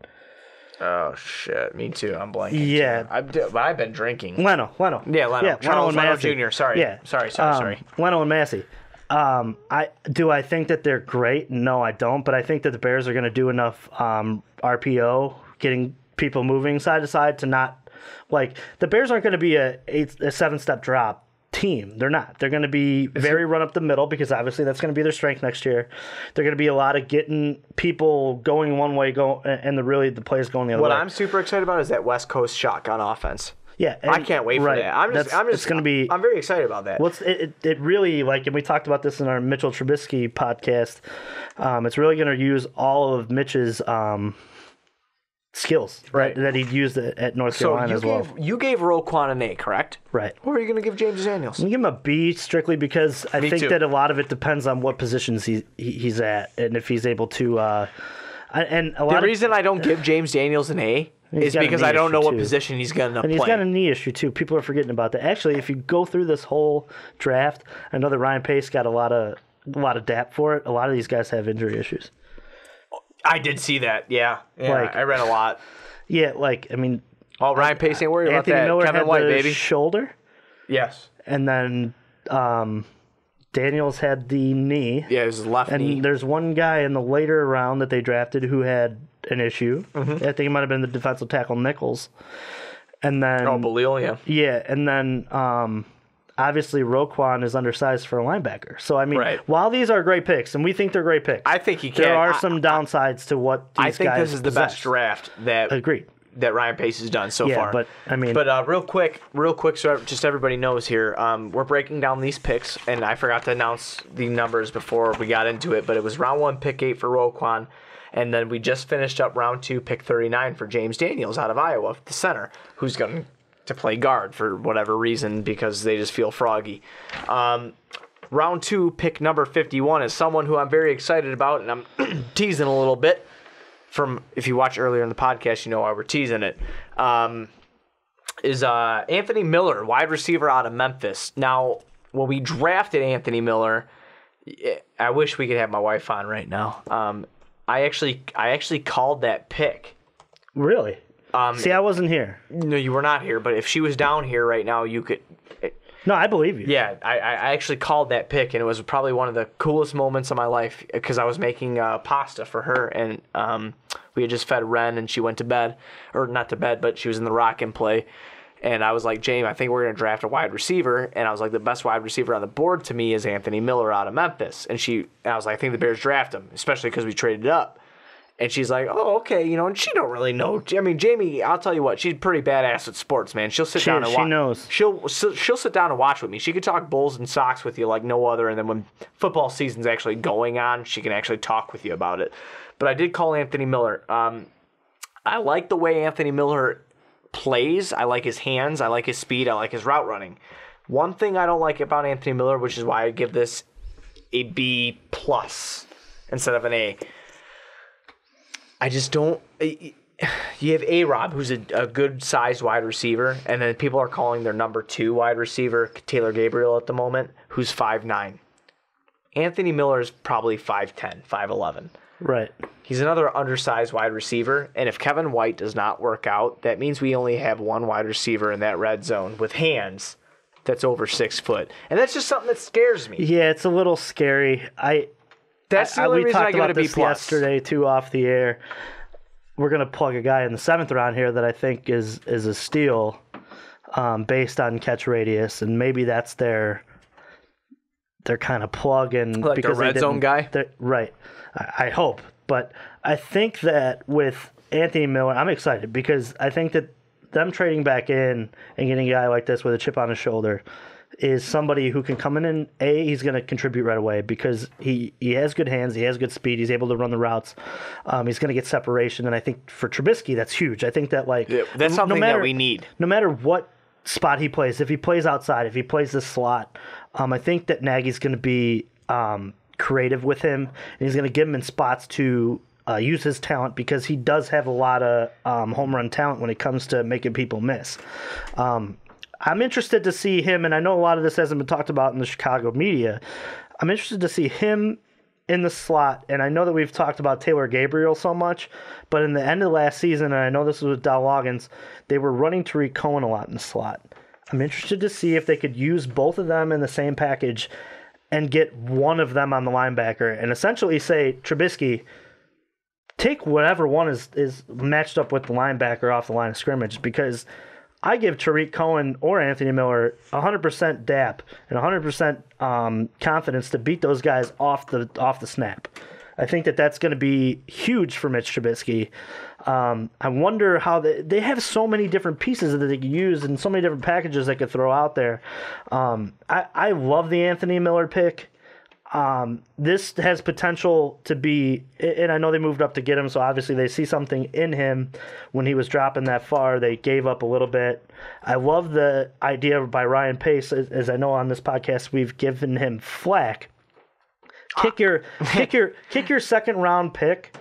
Oh shit, me too. I'm blanking. Yeah, I've been drinking. Leno. Yeah, Leno. Yeah, Leno and Massey. Jr. Sorry. Yeah, sorry. Leno and Massey. I think that they're great? No, I don't. But I think that the Bears are going to do enough RPO, getting people moving side to side to not the Bears aren't going to be a 7-step drop team. They're not. They're going to be very run up the middle because obviously that's going to be their strength next year. They're going to be a lot of getting people going one way, and the plays going the other way. What I'm super excited about is that West Coast shotgun offense. Yeah, I can't wait for that. It's going to be. I'm very excited about that. Well, it really and we talked about this in our Mitchell Trubisky podcast. It's really going to use all of Mitch's skills, right? That he'd used at North Carolina as well. You gave Roquan an A, correct? Right. What are you going to give James Daniels? I'm going to give him a B strictly because I think that a lot of it depends on what positions he's at and if he's able to. The reason I don't give James Daniels an A is because I don't know what position he's going to play. And he's got a knee issue, too. People are forgetting about that. Actually, if you go through this whole draft, I know that Ryan Pace got a lot of dap for it. A lot of these guys have injury issues. I did see that, yeah. I read a lot. Yeah, I mean... Ryan Pace ain't worried about that. Anthony Miller Kevin had White, the baby. shoulder. Yes. And then Daniels had the knee. Yeah, it was his left knee. And there's one guy in the later round that they drafted who had an issue. Mm-hmm. I think it might have been the defensive tackle Nichols. And then... Oh, Balil, yeah. Yeah, and then obviously Roquan is undersized for a linebacker. So, I mean, while these are great picks, and we think they're great picks... I think he can. There are some downsides to what these guys I think this is the possess. best draft that... Agreed. That Ryan Pace has done so far. But I mean, real quick, so just everybody knows here, we're breaking down these picks, and I forgot to announce the numbers before we got into it, but it was round 1, pick 8 for Roquan, and then we just finished up round 2, pick 39 for James Daniels out of Iowa, the center, who's going to play guard for whatever reason because they just feel froggy. Round 2, pick number 51 is someone who I'm very excited about, and I'm teasing a little bit. If you watch earlier in the podcast, you know why we're teasing it. Is Anthony Miller, wide receiver out of Memphis. Now, when we drafted Anthony Miller, I wish we could have my wife on right now. I actually called that pick. Really? See, I wasn't here. No, you were not here. But if she was down here right now, you could. No, I believe you. Yeah, I actually called that pick, and it was probably one of the coolest moments of my life because I was making pasta for her, and we had just fed Ren, and she went to bed, or not to bed, but she was in the rock and play, And I was like, Jamie, I think we're going to draft a wide receiver. And I was like, the best wide receiver on the board to me is Anthony Miller out of Memphis. And I was like, I think the Bears draft him, especially because we traded up. And she's like, oh, okay, and she don't really know. I mean, Jamie, I'll tell you what, she's pretty badass at sports, man. She'll sit down and watch. She knows. She'll sit down and watch with me. She could talk Bulls and Sox with you like no other. And then when football season's actually going on, she can actually talk with you about it. But I did call Anthony Miller. I like the way Anthony Miller plays. I like his hands. I like his speed. I like his route running. One thing I don't like about Anthony Miller, which is why I give this a B+ instead of an A. I just don't. You have A-Rob, who's a good-sized wide receiver, and then people are calling their number 2 wide receiver, Taylor Gabriel, at the moment, who's 5'9". Anthony Miller is probably 5'10", 5'11". Right. He's another undersized wide receiver, and if Kevin White does not work out, that means we only have one wide receiver in that red zone with hands that's over 6 foot. And that's just something that scares me. Yeah, it's a little scary. That's the only reason I give it a B+. We talked about this yesterday, too, off the air. We're going to plug a guy in the 7th round here that I think is a steal based on catch radius, and maybe that's their kind of plug in. Like because the red zone guy? Right. I hope. But I think that with Anthony Miller, I'm excited because I think that them trading back in and getting a guy like this with a chip on his shoulder is somebody who can come in and, he's going to contribute right away because he has good hands, he has good speed, he's able to run the routes, he's going to get separation, and I think for Trubisky, that's huge. I think that, that's something that we need. No matter what spot he plays, if he plays outside, if he plays the slot, I think that Nagy's going to be creative with him, and he's going to give him in spots to use his talent because he does have a lot of home run talent when it comes to making people miss. I'm interested to see him, and I know a lot of this hasn't been talked about in the Chicago media. I'm interested to see him in the slot, and I know that we've talked about Taylor Gabriel so much, but in the end of last season, and I know this was with Dow Loggins, they were running Tariq Cohen a lot in the slot. I'm interested to see if they could use both of them in the same package and get one of them on the linebacker and essentially say, Trubisky, take whatever one is matched up with the linebacker off the line of scrimmage, because I give Tariq Cohen or Anthony Miller 100% DAP and 100% confidence to beat those guys off the snap. I think that that's going to be huge for Mitch Trubisky. I wonder how they have so many different pieces that they could use and so many different packages they could throw out there. I love the Anthony Miller pick. This has potential to be, and I know they moved up to get him, so obviously they see something in him when he was dropping that far. They gave up a little bit. I love the idea by Ryan Pace, as I know on this podcast we've given him flack. Kick your second round pick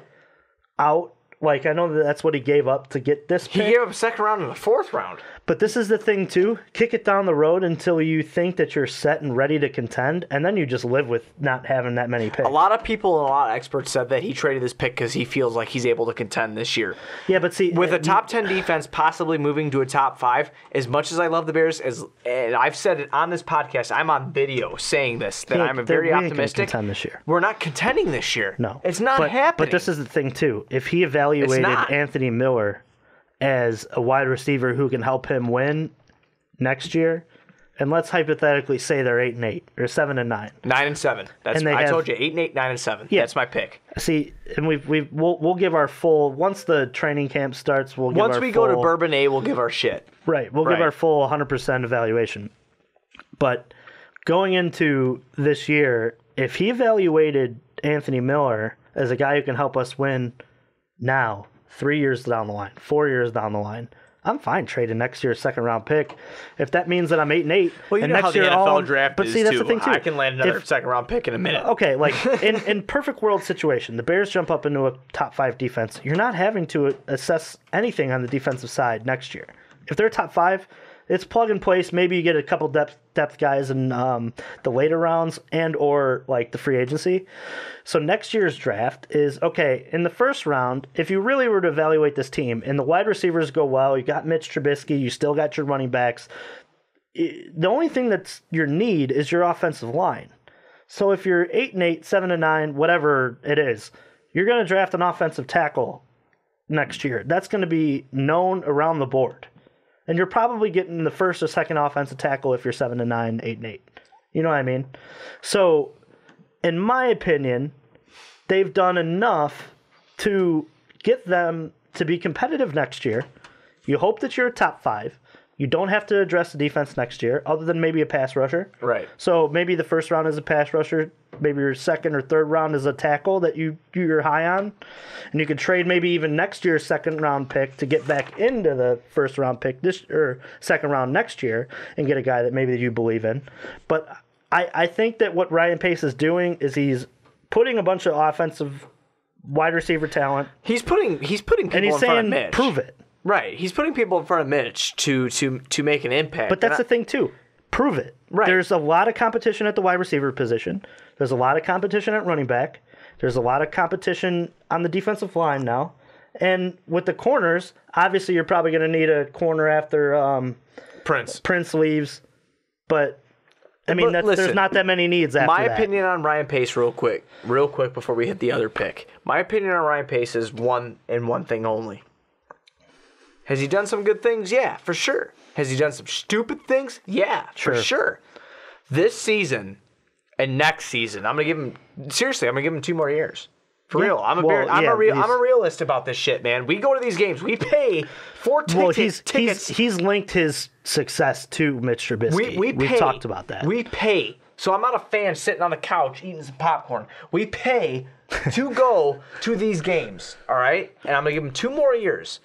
out. Like, I know that's what he gave up to get this pick. He gave up a second round in the 4th round. But this is the thing, too. Kick it down the road until you think that you're set and ready to contend, and then you just live with not having that many picks. A lot of people and a lot of experts said that he traded this pick because he feels like he's able to contend this year. Yeah, but see... With a top 10 defense possibly moving to a top 5, as much as I love the Bears, and I've said it on this podcast, I'm on video saying this, that I'm very optimistic. Contend this year. We're not contending this year. No. It's not happening. But this is the thing, too. If he evaluated Anthony Miller as a wide receiver who can help him win next year, and let's hypothetically say they're 8-8 or 7-9, 9-7. I told you 8-8, 9-7. Yeah. That's my pick. See, and we'll give our full once the training camp starts. Once we go to Bourbon A, we'll give our shit. Right, we'll give our full 100% evaluation. But going into this year, if he evaluated Anthony Miller as a guy who can help us win now, 3 years down the line, 4 years down the line, I'm fine trading next year's second round pick. If that means that I'm 8-8, well, you and know next how the year NFL draft but is see, that's too. The thing too. I can land another second round pick in a minute. Okay, like in perfect world situation, the Bears jump up into a top 5 defense. You're not having to assess anything on the defensive side next year. If they're top 5, it's plug and place. Maybe you get a couple depth guys in the later rounds and or like the free agency. So next year's draft is, okay, in the first round, if you really were to evaluate this team and the wide receivers go well, you got Mitch Trubisky, you still got your running backs. The only thing that's your need is your offensive line. So if you're 8-8, 7-9, whatever it is, you're going to draft an offensive tackle next year. That's going to be known around the board. And you're probably getting the first or second offensive tackle if you're 7-9, 8-8. You know what I mean? So, in my opinion, they've done enough to get them to be competitive next year. You hope that you're a top 5. You don't have to address the defense next year, other than maybe a pass rusher. Right. So maybe the first round is a pass rusher. Maybe your second or third round is a tackle that you're high on. And you could trade maybe even next year's second round pick to get back into the first round pick or second round next year and get a guy that maybe you believe in. But I think that what Ryan Pace is doing is he's putting a bunch of offensive wide receiver talent. He's putting people and he's in front of saying, Mitch. prove it. Right. He's putting people in front of Mitch to make an impact. But that's the thing, too. Prove it. Right. There's a lot of competition at the wide receiver position. There's a lot of competition at running back. There's a lot of competition on the defensive line now. And with the corners, obviously you're probably going to need a corner after Prince leaves. But, I mean, listen, there's not that many needs after my that. opinion on Ryan Pace, real quick before we hit the other pick. My opinion on Ryan Pace is one thing only. Has he done some good things? Yeah, for sure. Has he done some stupid things? Yeah, for sure. This season and next season, I'm gonna give him 2 more years. For real. I'm a realist about this shit, man. We go to these games. We pay for tickets. He's linked his success to Mitch Trubisky. We've talked about that. We pay. So I'm not a fan sitting on the couch eating some popcorn. We pay to go to these games, all right? And I'm gonna give him 2 more years.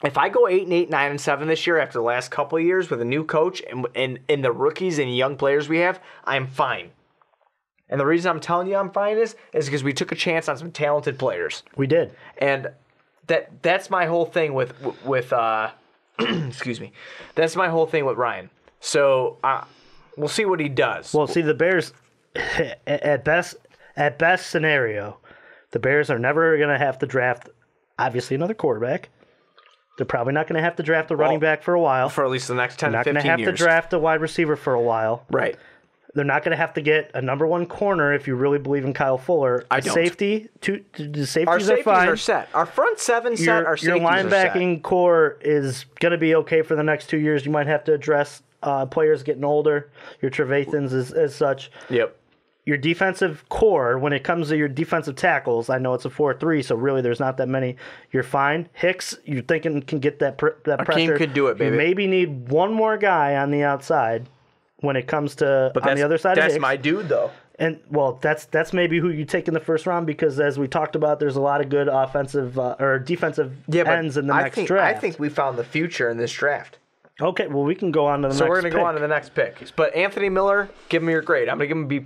If I go 8-8, 9-7 this year after the last couple of years with a new coach and the rookies and young players we have, I'm fine. And the reason I'm telling you I'm fine is because we took a chance on some talented players. We did. And that's my whole thing with excuse me. That's my whole thing with Ryan. So we'll see what he does. Well, see, the Bears, at best scenario, the Bears are never going to have to draft, obviously, another quarterback. They're probably not going to have to draft a running back for a while. For at least the next 10 to 15 years. They're not going to have to draft a wide receiver for a while. Right. They're not going to have to get a number 1 corner if you really believe in Kyle Fuller. I don't. The safeties Our safeties are fine. are set. Our front 7 set. Our safeties your linebacking are set. core is going to be okay for the next 2 years. You might have to address players getting older. Your Trevathans as such. Yep. Your defensive core, when it comes to your defensive tackles, I know it's a 4-3, so really there's not that many. You're fine. Hicks, you're thinking can get that pressure. Akeem could do it, baby. You maybe need one more guy on the outside when it comes to on the other side of Hicks. That's my dude, though. And, well, that's maybe who you take in the first round because, as we talked about, there's a lot of good offensive or defensive ends in the next draft. I think we found the future in this draft. Okay, well, we can go on to the next pick. So we're going to go on to the next pick. But Anthony Miller, give him your grade. I'm going to give him B+.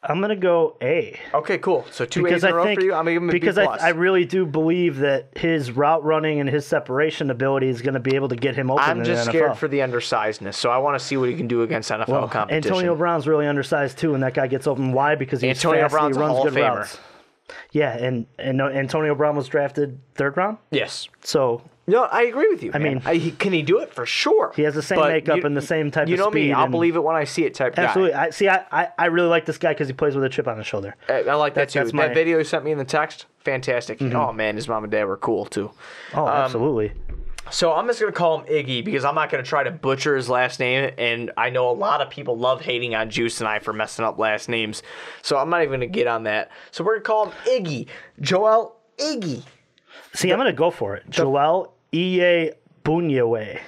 I'm going to go A. Okay, cool. So 2 A's in a row for you. I'm going to give him a B+. Because I really do believe that his route running and his separation ability is going to be able to get him open in the NFL. I'm just scared for the undersizedness, so I want to see what he can do against NFL competition. Antonio Brown's really undersized, too, and that guy gets open. Why? Because he's Antonio fast Brown's and he runs a Hall good of Famer. routes. Yeah, and Antonio Brown was drafted 3rd round? Yes. So... No, I agree with you. I mean, can he do it for sure? He has the same makeup and the same type of speed. You know me, I'll believe it when I see it type absolutely. guy. I really like this guy because he plays with a chip on his shoulder. I like that too. That video he sent me in the text, fantastic. Mm-hmm. Oh man, his mom and dad were cool too. Oh, absolutely. So I'm just going to call him Iggy because I'm not going to try to butcher his last name, and I know a lot of people love hating on Juice and I for messing up last names, so I'm not even going to get on that. So we're going to call him Iggy. Joel Iggy. See, I'm going to go for it. Joel Iye Bunyewe.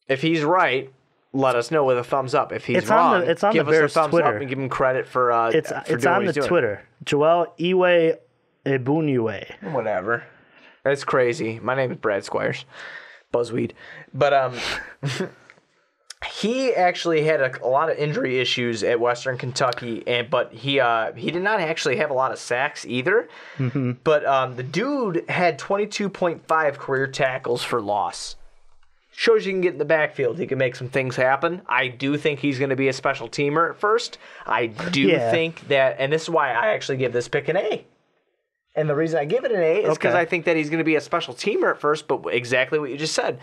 If he's right, let us know with a thumbs up. If he's wrong, it's on give the us Bears a thumbs Twitter. up and give him credit for it's doing on what he's the doing. Twitter. Joel Iwe Ebunyewe. Whatever. It's crazy. My name is Brad Squires. Buzzweed. But he actually had a lot of injury issues at Western Kentucky, but he did not actually have a lot of sacks either. Mm-hmm. But the dude had 22.5 career tackles for loss. Shows you can get in the backfield. He can make some things happen. I do think he's going to be a special teamer at first. I do think that, and this is why I actually give this pick an A. And the reason I give it an A is because I think that he's going to be a special teamer at first, but exactly what you just said.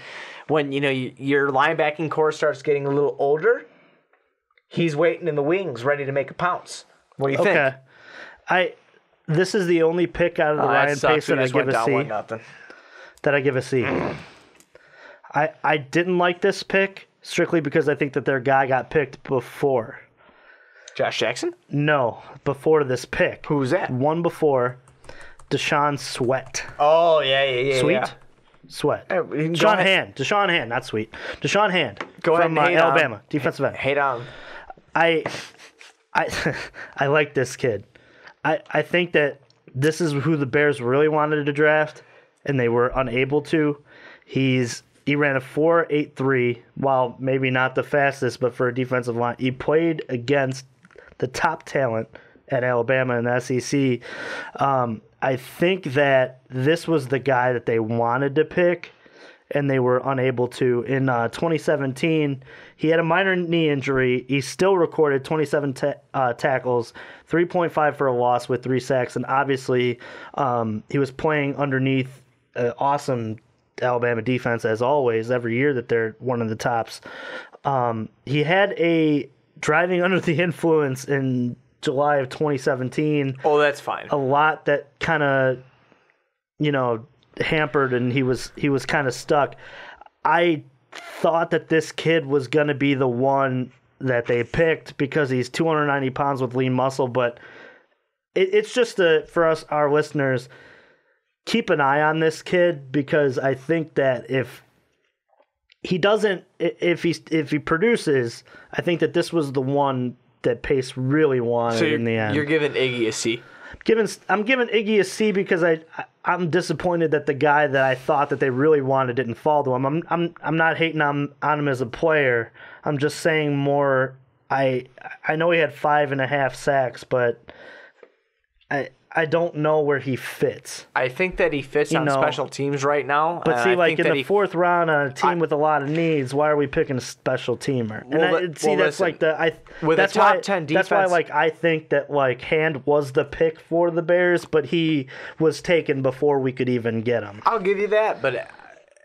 When your linebacking core starts getting a little older, he's waiting in the wings, ready to make a pounce. What do you think? This is the only pick out of the Ryan Pace that I give a C. Nothing. That I give a C. I didn't like this pick strictly because I think that their guy got picked before. Josh Jackson? No, before this pick. Who was that? One before. Deshaun Sweat. Oh, yeah. Sweet? Yeah. Sweat. Deshaun Hand. Deshaun Hand, not Sweet. Deshaun Hand. Go ahead from and hate Alabama. on. Defensive end. Hate on. I like this kid. I think that this is who the Bears really wanted to draft, and they were unable to. He ran a 4.83, while maybe not the fastest, but for a defensive line. He played against the top talent at Alabama and the SEC. I think that this was the guy that they wanted to pick, and they were unable to. In 2017, he had a minor knee injury. He still recorded 27 tackles, 3.5 for a loss with 3 sacks, and obviously he was playing underneath an awesome Alabama defense, as always, every year that they're one of the tops. He had a driving under the influence in July of 2017. Oh, that's fine. A lot that kind of, hampered, and he was kind of stuck. I thought that this kid was going to be the one that they picked because he's 290 pounds with lean muscle, but it's just for us, our listeners, keep an eye on this kid, because I think that if he produces, I think that this was the one that Pace really wanted in the end. You're giving Iggy a C. I'm giving Iggy a C because I'm disappointed that the guy that I thought that they really wanted didn't fall to him. I'm not hating on him as a player. I'm just saying more. I know he had 5.5 sacks, but I don't know where he fits. I think that he fits on special teams right now. But see, like in the 4th round on a team with a lot of needs, why are we picking a special teamer? That's like with that's a top why, 10 defense. That's why I think that Hand was the pick for the Bears, but he was taken before we could even get him. I'll give you that, but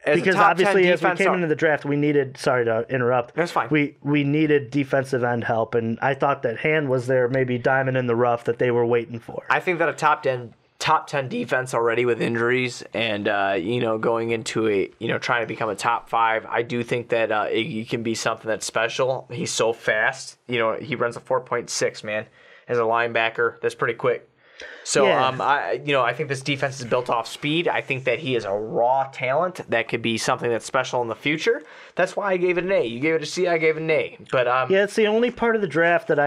because obviously as we came into the draft, we needed. Sorry to interrupt. That's fine. We needed defensive end help, and I thought that Hand was there, maybe diamond in the rough that they were waiting for. I think that a top 10 defense already with injuries, and going into trying to become a top 5. I do think that Iggy can be something that's special. He's so fast. He runs a 4.6, man, as a linebacker. That's pretty quick. So yeah. I think this defense is built off speed. I think that he is a raw talent that could be something that's special in the future. That's why I gave it an A. You gave it a C. I gave it an A. But yeah, it's the only part of the draft that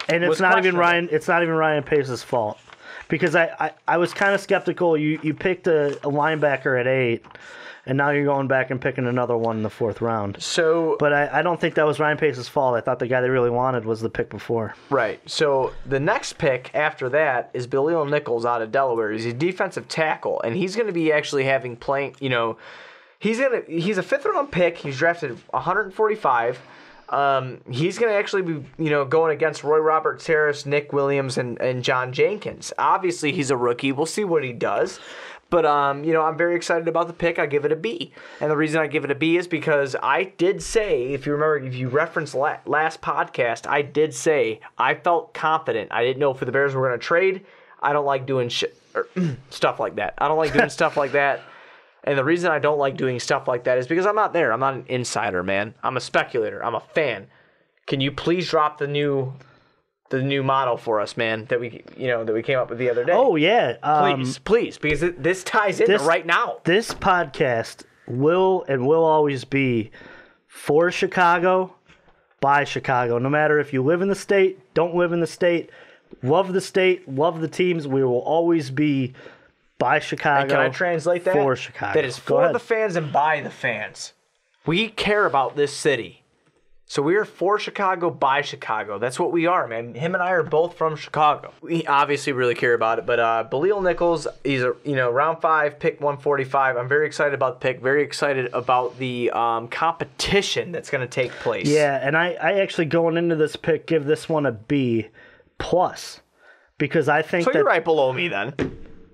it's not even Ryan Pace's fault, because I was kind of skeptical. You picked a linebacker at 8. And now you're going back and picking another one in the 4th round. But I don't think that was Ryan Pace's fault. I thought the guy they really wanted was the pick before. Right. So the next pick after that is Bilal Nichols out of Delaware. He's a defensive tackle, and he's going to be actually playing. He's a 5th round pick. He's drafted 145. He's going to actually be, going against Roy Roberts Harris, Nick Williams, and John Jenkins. Obviously, he's a rookie. We'll see what he does. But, I'm very excited about the pick. I give it a B. And the reason I give it a B is because I did say, if you remember, if you referenced last podcast, I did say I felt confident. I didn't know if the Bears were going to trade. I don't like doing stuff like that. I don't like doing stuff like that. And the reason I don't like doing stuff like that is because I'm not there. I'm not an insider, man. I'm a speculator. I'm a fan. Can you please drop the new model for us, man, that we came up with the other day? Oh yeah, please, because this ties in right now. This podcast will always be for Chicago, by Chicago. No matter if you live in the state, don't live in the state, love the teams. We will always be by Chicago. And can I translate that? For Chicago. That is for the fans and by the fans. We care about this city. So we are for Chicago, by Chicago. That's what we are, man. Him and I are both from Chicago. We obviously really care about it. But Bilal Nichols, he's a round 5, pick 145. I'm very excited about the pick. Very excited about the competition that's going to take place. Yeah, and I actually, going into this pick, give this one a B+, because I think so. You're right below me then.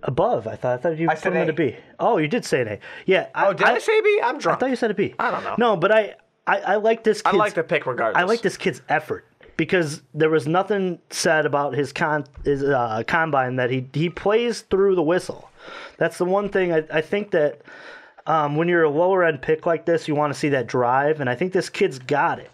Above, I thought you put him at a B. Oh, you did say an A. Yeah. Did I say B? I'm drunk. I thought you said a B. I don't know. No, but I like this kid's, I like the pick regardless. I like this kid's effort, because there was nothing said about his combine that he plays through the whistle. That's the one thing I think that When you're a lower end pick like this, you want to see that drive, and I think this kid's got it.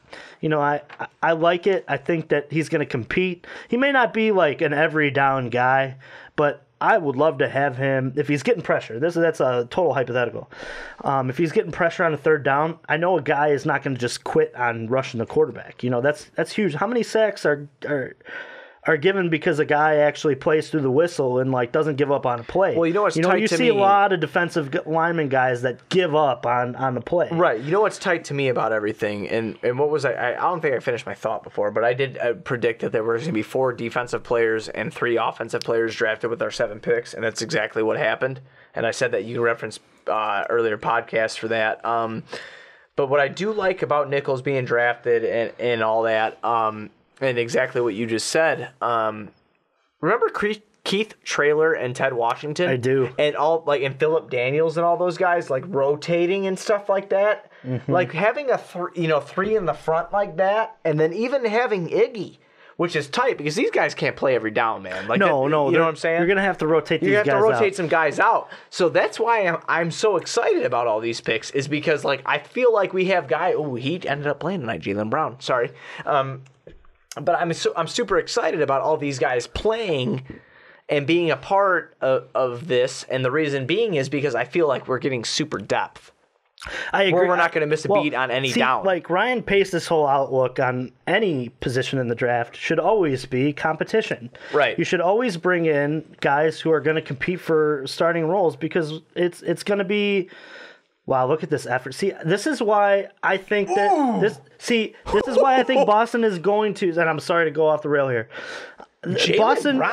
I like it. I think that he's going to compete. He may not be like an every down guy, but I would love to have him if he's getting pressure. That's a total hypothetical. If he's getting pressure on a third down, I know a guy is not going to just quit on rushing the quarterback. That's huge. How many sacks are given because a guy actually plays through the whistle and doesn't give up on a play? Well, what's tight you to see me, a lot of defensive lineman guys that give up on the play. Right. You know what's tight to me about everything, and what was I don't think I finished my thought before, but I did predict that there was going to be 4 defensive players and 3 offensive players drafted with our 7 picks, and that's exactly what happened. And I said that you can reference earlier podcasts for that. But what I do like about Nichols being drafted and all that, and exactly what you just said. Remember Keith Traylor and Ted Washington? I do. And and Philip Daniels and all those guys rotating and stuff like that. Mm-hmm. Having a 3 in the front like that, and then even having Iggy, which is tight because these guys can't play every down, man. No, you know what I'm saying? You're gonna have to rotate these guys out. You have to rotate some guys out. So that's why I'm so excited about all these picks, is because I feel like we have he ended up playing tonight, Jaylen Brown. Sorry. But I'm super excited about all these guys playing and being a part of this, and the reason being is because I feel like we're getting super depth. I agree. Where we're not going to miss a beat on any down. Ryan Pace's whole outlook on any position in the draft should always be competition. Right. You should always bring in guys who are going to compete for starting roles, because it's going to be. Wow, look at this effort. See, this is why I think that this is why I think Boston is going to, and I'm sorry to go off the rail here. Boston,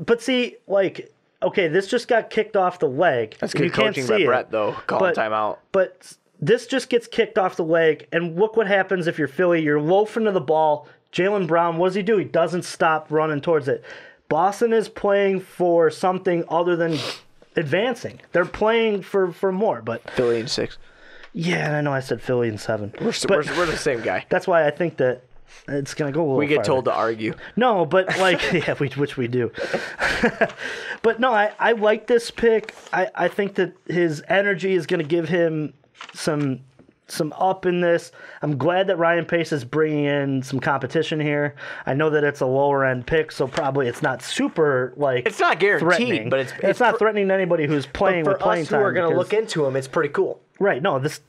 but see, okay, this just got kicked off the leg. That's good coaching by Brett, though, calling timeout. But this just gets kicked off the leg, and look what happens if you're Philly. You're loafing to the ball. Jaylen Brown, what does he do? He doesn't stop running towards it. Boston is playing for something other than advancing. They're playing for more, but Philly in 6. Yeah, and I know I said Philly in 7. We're the same guy. That's why I think that it's gonna go a little. We get farther. told to argue. No, but which we do. But no, I like this pick. I think that his energy is gonna give him some up in this. I'm glad that Ryan Pace is bringing in some competition here. I know that it's a lower end pick, so probably it's not super it's not guaranteed, but it's not threatening to anybody who's playing with playing time. For us who are going to look into him, it's pretty cool. Right. No, this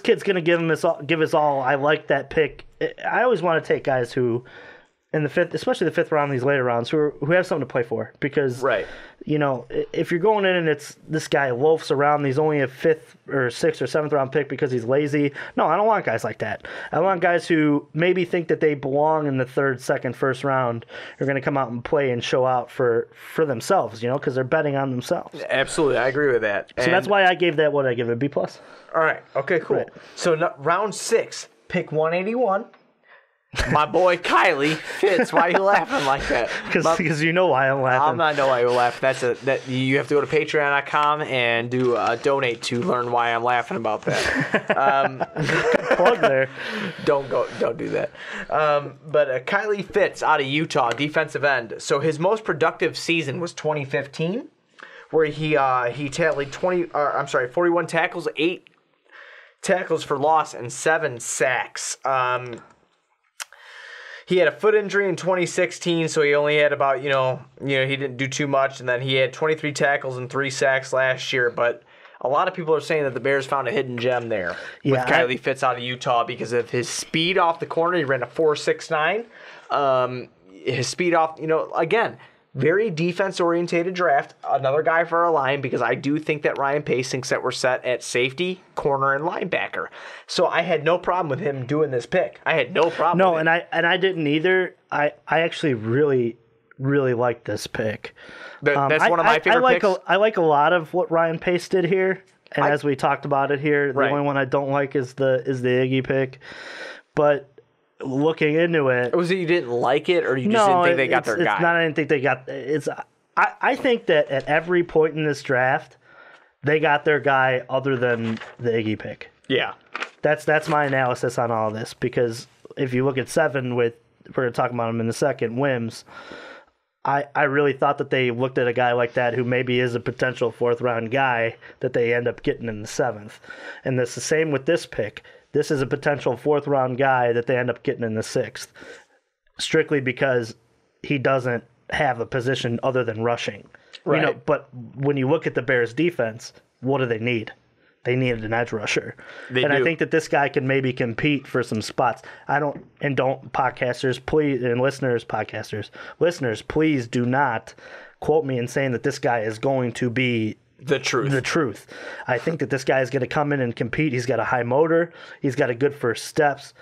kid's going to give his all. I like that pick. I always want to take guys who in the 5th, especially the 5th round, these later rounds, who have something to play for, because right. If you're going in and it's this guy loafs around, he's only a 5th or 6th or 7th round pick because he's lazy. No, I don't want guys like that. I want guys who maybe think that they belong in the 3rd, 2nd, 1st round, are going to come out and play and show out for themselves, because they're betting on themselves. Absolutely, I agree with that. So that's why I gave that what I give it, a B+. All right. Okay. Cool. Right. So round 6, pick 181. My boy Kylie Fitz. Why are you laughing like that? Because you know why I'm laughing. I'm not know why you're laughing. That you have to go to Patreon.com and do donate to learn why I'm laughing about that. Plug there. Don't do that. But Kylie Fitz out of Utah, defensive end. So his most productive season was 2015, where he tallied 41 tackles, 8 tackles for loss, and 7 sacks. He had a foot injury in 2016, so he only had about, he didn't do too much. And then he had 23 tackles and 3 sacks last year. But a lot of people are saying that the Bears found a hidden gem there with Kylie Fitz out of Utah because of his speed off the corner. He ran a 4.69. His speed off, again, very defense-orientated draft. Another guy for our line, because I do think that Ryan Pace thinks that we're set at safety, corner, and linebacker. So I had no problem with him doing this pick. I had no problem. No, with it. and I didn't either. I actually really, really like this pick. That's one of my favorite picks. I like a lot of what Ryan Pace did here, and as we talked about it here, the only one I don't like is the Iggy pick. But looking into it, was it you didn't like it, or you just didn't think they got their guy? It's not. I didn't think they got. I think that at every point in this draft, they got their guy other than the Iggy pick. Yeah, that's my analysis on all of this, because if you look at 7 we're talking about him in the second, Wims. I really thought that they looked at a guy like that who maybe is a potential 4th-round guy that they end up getting in the 7th. And it's the same with this pick. This is a potential 4th-round guy that they end up getting in the 6th, strictly because he doesn't have a position other than rushing. Right. But when you look at the Bears' defense, what do they need? They needed an edge rusher. I think that this guy can maybe compete for some spots. Podcasters, please, and listeners, please do not quote me in saying that this guy is going to be the truth. I think that this guy is going to come in and compete. He's got a high motor. He's got a good first step.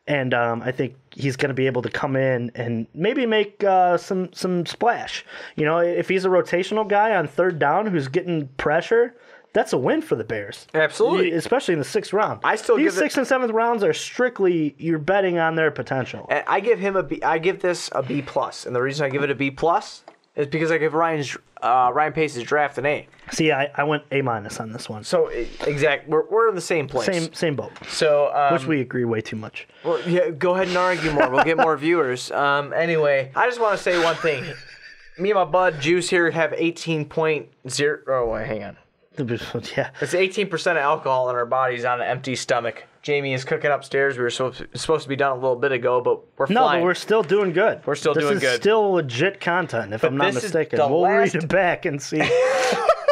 And I think he's going to be able to come in and maybe make some splash. If he's a rotational guy on 3rd down who's getting pressure, that's a win for the Bears. Absolutely. Especially in the 6th round. These 6th and 7th rounds are strictly, you're betting on their potential. And I give this a B+. And the reason I give it a B+ is because I give Ryan Pace's draft an A. See, I went A- on this one. So, we're in the same place. Same boat. So, which we agree way too much. Well, yeah, go ahead and argue more. We'll get more viewers. Anyway, I just want to say one thing. Me and my bud Juice here have 18.0. Oh, wait, hang on. Yeah. It's 18% of alcohol in our bodies on an empty stomach. Jamie is cooking upstairs. We were supposed to be done a little bit ago, but we're flying. No, but we're still doing good. We're still doing good. This is still legit content, if I'm not mistaken. We'll read it back and see.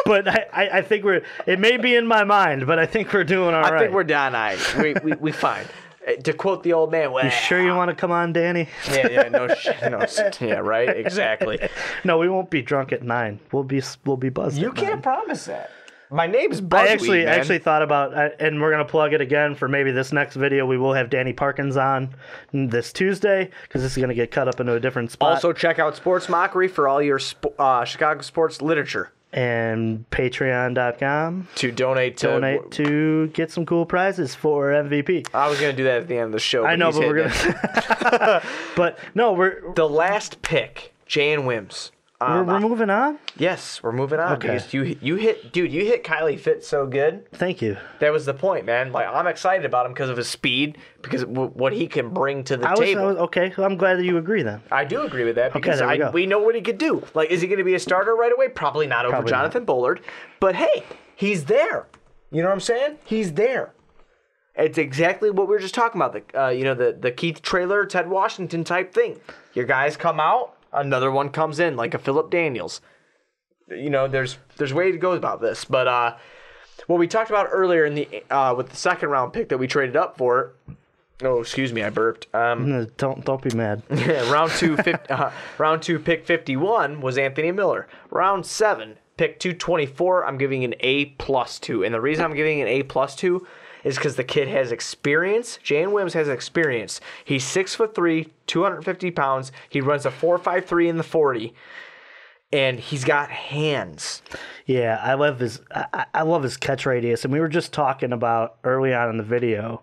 But I think it may be in my mind, but I think we're doing all right. I think we're down. We fine. To quote the old man, you sure you want to come on, Danny? Yeah, right, exactly. No, we won't be drunk at 9. We'll be buzzed. You can't promise that. My name's Buzzweed, I actually thought about, and we're going to plug it again for maybe this next video. We will have Danny Parkins on this Tuesday because this is going to get cut up into a different spot. Also, check out Sports Mockery for all your Chicago sports literature. And Patreon.com to donate to get some cool prizes for MVP. I was going to do that at the end of the show. I know, but we're going to. But no, we're the last pick, Jay and Wims. We're moving on? Yes, we're moving on. Okay. Because you hit Kylie Fitz so good. Thank you. That was the point, man. Like, I'm excited about him because of his speed, because of what he can bring to the table. Okay, well, I'm glad that you agree then. I do agree with that because okay, we know what he could do. Like, is he going to be a starter right away? Probably not over Jonathan Bullard. But hey, he's there. You know what I'm saying? He's there. It's exactly what we were just talking about. The Keith Traylor, Ted Washington type thing. Your guys come out, another one comes in, like a Phillip Daniels. There's ways to go about this, but what we talked about earlier in the with the 2nd round pick that we traded up for. Oh, excuse me, I burped. Don't be mad. round 2, pick 51 was Anthony Miller. Round 7, pick 224. I'm giving an A+2, and the reason I'm giving an A+2 is because the kid has experience. Jalen Wims has experience. He's 6'3", 250 pounds. He runs a 4.53 in the 40. And he's got hands. Yeah, I love his catch radius. And we were just talking about early on in the video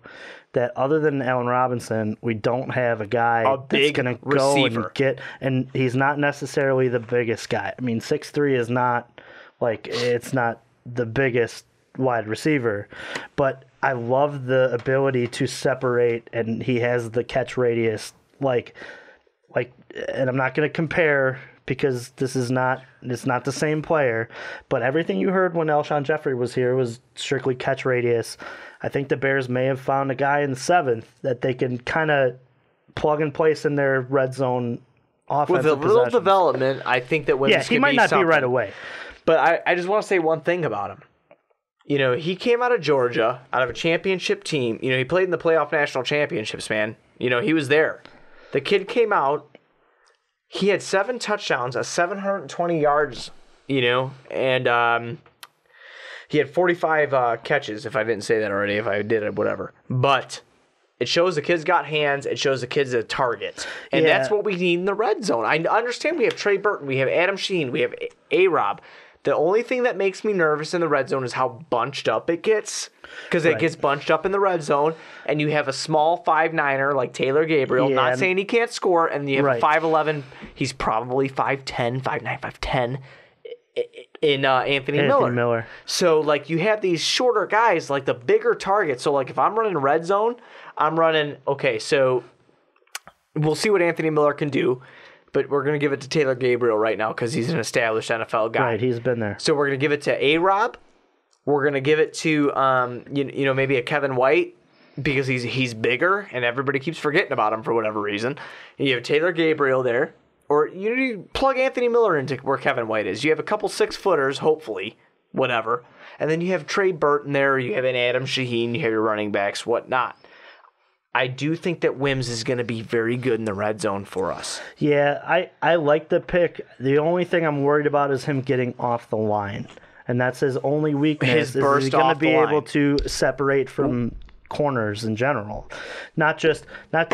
that other than Allen Robinson, we don't have a guy that's going to go and get. And he's not necessarily the biggest guy. I mean, 6'3" is not it's not the biggest wide receiver, but I love the ability to separate, and he has the catch radius and I'm not going to compare because it's not the same player, but everything you heard when Alshon Jeffrey was here was strictly catch radius. I think the Bears may have found a guy in the 7th that they can kind of plug and place in their red zone offensive with a little development. I think that he might not be right away, but I just want to say one thing about him. He came out of Georgia, out of a championship team. He played in the playoff national championships, man. He was there. The kid came out. He had 7 touchdowns, 720 yards, and he had 45 catches, if I didn't say that already. If I did, whatever. But it shows the kid's got hands. It shows the kid's a target. And that's what we need in the red zone. I understand we have Trey Burton. We have Adam Sheen. We have A-Rob. The only thing that makes me nervous in the red zone is how bunched up it gets. Because it gets bunched up in the red zone, and you have a small 5'9" like Taylor Gabriel. Yeah, not saying he can't score, and you have a 5'11". He's probably 5'10", 5'9", 5'10", in Anthony Miller. So, you have these shorter guys, like the bigger targets. So, if I'm running red zone, I'm running, okay, so we'll see what Anthony Miller can do. but we're going to give it to Taylor Gabriel right now because he's an established NFL guy. Right, he's been there. So we're going to give it to A-Rob. We're going to give it to maybe a Kevin White because he's bigger and everybody keeps forgetting about him for whatever reason. And you have Taylor Gabriel there. Or you plug Anthony Miller into where Kevin White is. You have a couple 6-footers, hopefully, whatever. And then you have Trey Burton there. You have an Adam Shaheen. You have your running backs, whatnot. I do think that Wims is going to be very good in the red zone for us. Yeah, I like the pick. The only thing I'm worried about is him getting off the line. And that's his only weakness. His burst is he's going off to be the line. able to separate from corners in general, not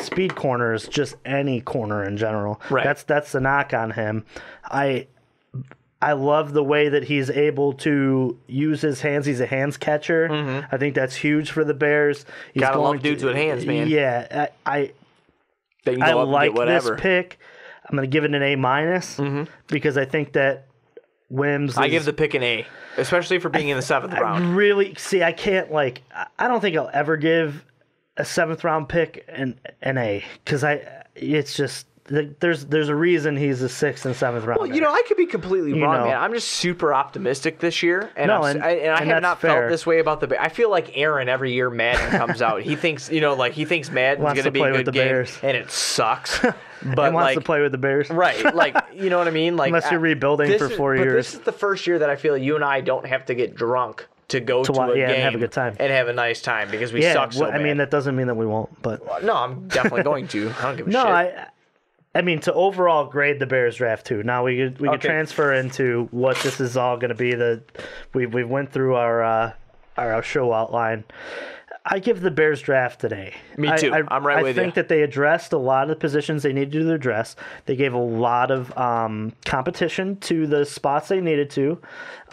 speed corners, just any corner in general. Right. That's the knock on him. I love the way that he's able to use his hands. He's a hands catcher. I think that's huge for the Bears. Gotta love dudes with hands, man. Yeah, I like this pick. I'm going to give it an A- because I think that Wims. I give the pick an A, especially for being in the 7th round. I can't I don't think I'll ever give a 7th round pick an A because it's just there's a reason he's a 6th and 7th round. Well, I could be completely wrong, man. I'm just super optimistic this year, and I have not felt this way about the. I feel like Aaron every year Madden comes out. He thinks he thinks Madden's going to be a good game, and it sucks. But he wants to play with the Bears. Right. You know what I mean? Unless you're rebuilding for 4 years. But this is the first year that I feel you and I don't have to get drunk to go to a game and have a good time. And have a nice time because we suck so bad. I mean, that doesn't mean that we won't. But no, I'm definitely going to. I don't give a shit. I mean, to overall grade the Bears draft too. Now we could transfer into what this is all going to be. We went through our show outline. I give the Bears draft today. Me too. I'm right with you. I think that they addressed a lot of the positions they needed to address. They gave a lot of competition to the spots they needed to.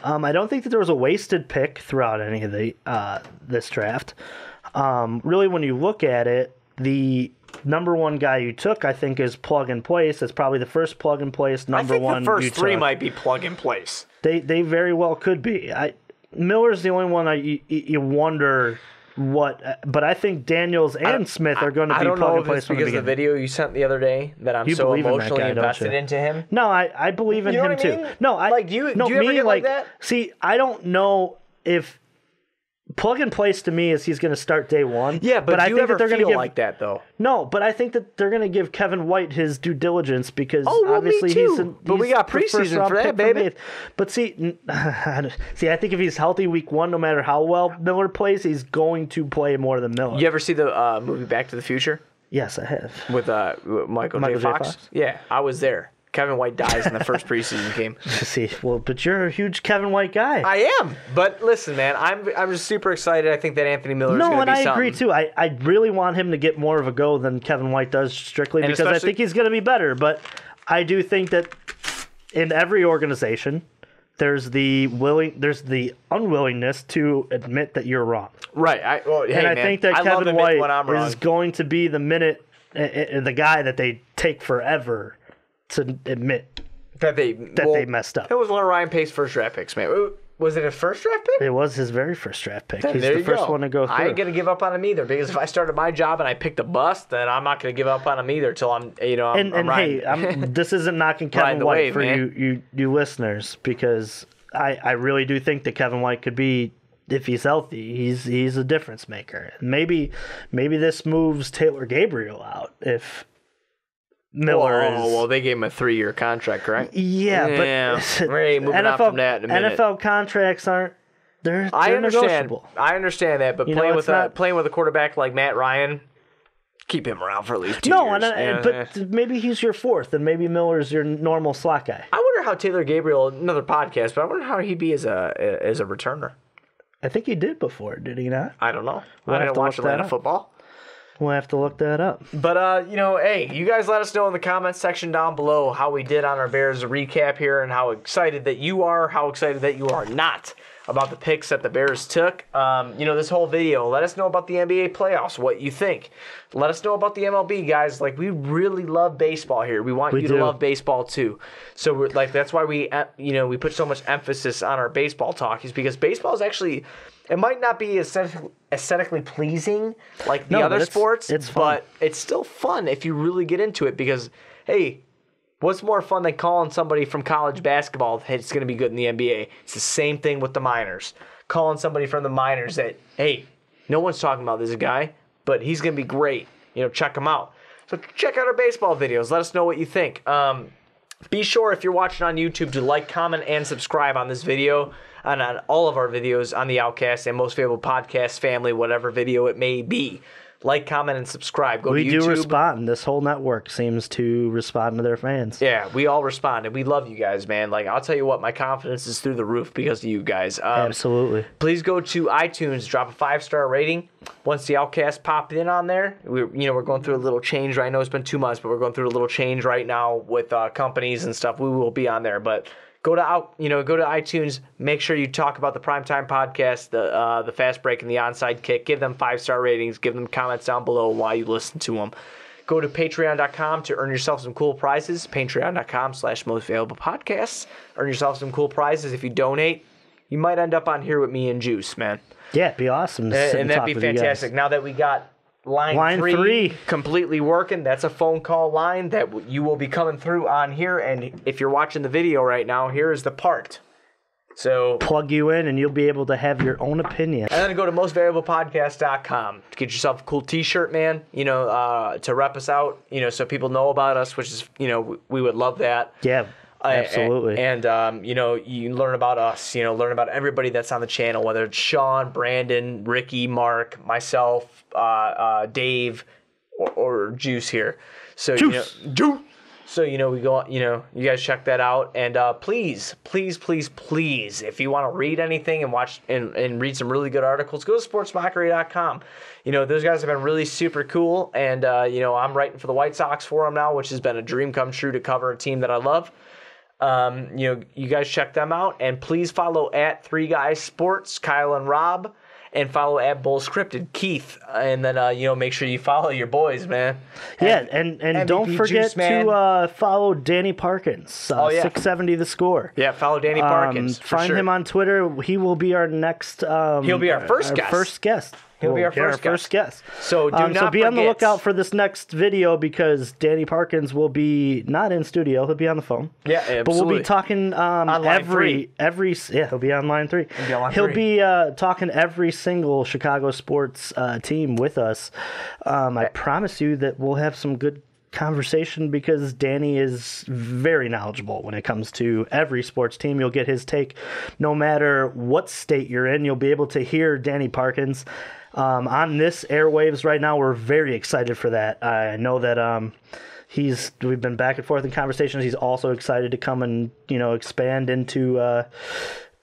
I don't think that there was a wasted pick throughout any of this draft. Really, when you look at it, the number one guy you took, I think, is plug and place. It's probably the first plug and place number one. I think the first 3 might be plug and place. They very well could be. Miller's the only one you wonder what, but I think Daniels and Smith are going to be plug and place. I don't know if it's because of the video you sent the other day that I'm so emotionally invested into him. No, I believe in him too. No, do you ever get like that? See, I don't know if plug and place to me is he's going to start day one. Yeah, but I do you think ever that they're feel give, like that though? No, but I think that they're going to give Kevin White his due diligence because me obviously too. But we got preseason for that, baby. But see, I think if he's healthy week 1, no matter how well Miller plays, he's going to play more than Miller. You ever see the movie Back to the Future? Yes, I have. With Michael J. Fox? Yeah, I was there. Kevin White dies in the first preseason game. See, well, but you're a huge Kevin White guy. I am, but listen, man, I'm just super excited. I think that Anthony Miller is going to be something. No, and I agree too. I really want him to get more of a go than Kevin White does, strictly because I think he's going to be better. But I do think that in every organization, there's the unwillingness to admit that you're wrong. Right. I think that Kevin White is going to be the guy that they take forever to admit that they messed up. It was one of Ryan Pace's first draft picks, man. Was it a first draft pick? It was his very first draft pick. Then He's the first one to go through. I ain't gonna give up on him either because if I started my job and I picked a bust, then I'm not gonna give up on him either till I'm this isn't knocking Kevin White for you listeners because I really do think that Kevin White could be, if he's healthy, he's a difference maker. Maybe this moves Taylor Gabriel out if Miller is. Well, they gave him a 3-year contract, right? Yeah, but we're moving on from that in a minute. NFL contracts aren't. They're understand. negotiable. I understand that, but playing with a quarterback like Matt Ryan, keep him around for at least 2 years. But maybe he's your 4th, and maybe Miller's your normal slot guy. I wonder how Taylor Gabriel, another podcast, but I wonder how he'd be as a returner. I think he did before, did he not? I don't know. I didn't watch Atlanta football. We'll have to look that up. But, hey, you guys let us know in the comments section down below how we did on our Bears recap here and how excited that you are, how excited that you are not about the picks that the Bears took. This whole video, let us know about the NBA playoffs, what you think. Let us know about the MLB, guys. We really love baseball here. We want you to love baseball, too. So, that's why we put so much emphasis on our baseball talk is because baseball is actually... It might not be aesthetically pleasing like the other sports, but it's still fun if you really get into it because, hey, What's more fun than calling somebody from college basketball that's going to be good in the NBA? It's the same thing with the minors. Calling somebody from the minors that, hey, no one's talking about this guy, but he's going to be great. Check him out. So check out our baseball videos. Let us know what you think. Be sure, if you're watching on YouTube, to like, comment, and subscribe on this video and on all of our videos on the Outcasts and Most Valuable Podcast family, whatever video it may be. Like, comment, and subscribe. Go to YouTube. We do respond. This whole network seems to respond to their fans. Yeah, we all respond, and we love you guys, man. Like, I'll tell you what, my confidence is through the roof because of you guys. Absolutely. Please go to iTunes, drop a 5-star rating. Once the Outcast popped in on there, we're going through a little change. I know it's been 2 months, but we're going through a little change right now with companies and stuff. We will be on there, but go to iTunes. Make sure you talk about the Primetime Podcast, the Fast Break, and the Onside Kick. Give them 5-star ratings. Give them comments down below why you listen to them. Go to Patreon.com to earn yourself some cool prizes. Patreon.com/mostvaluablepodcasts. Earn yourself some cool prizes. If you donate, you might end up on here with me and Juice, man. Yeah, it'd be awesome. And that'd be fantastic. Now that we got Line 3 completely working. That's a phone call line that you will be coming through on here. And if you're watching the video right now, here is the part. So plug you in and you'll be able to have your own opinion. And then go to mostvaluablepodcast.com to get yourself a cool t-shirt, man, to rep us out, so people know about us, which is, we would love that. Yeah. Absolutely. And you can learn about us, learn about everybody that's on the channel, whether it's Sean, Brandon, Ricky, Mark, myself, Dave, or Juice here. So, Juice. So, we go, you guys check that out. And please, if you want to read anything and watch and read some really good articles, go to sportsmockery.com. Those guys have been really super cool. And, I'm writing for the White Sox for them now, which has been a dream come true to cover a team that I love. You guys check them out, and please follow at 3 Guys Sports, Kyle and Rob, and follow at Bull Scripted, Keith, and then make sure you follow your boys, man. Yeah, and don't forget to follow Danny Parkins, 670 The Score. Yeah, follow Danny Parkins. Find him on Twitter. He will be our next. He'll be our first guest. He'll be our first guest. So be on the lookout for this next video because Danny Parkins will be not in studio. He'll be on the phone. Yeah, absolutely. But we'll be talking he'll be on line 3. He'll be talking every single Chicago sports team with us. I promise you that we'll have some good conversation because Danny is very knowledgeable when it comes to every sports team. You'll get his take no matter what state you're in. You'll be able to hear Danny Parkins on this airwaves right now. We're very excited for that. I know that we've been back and forth in conversations. He's also excited to come and expand into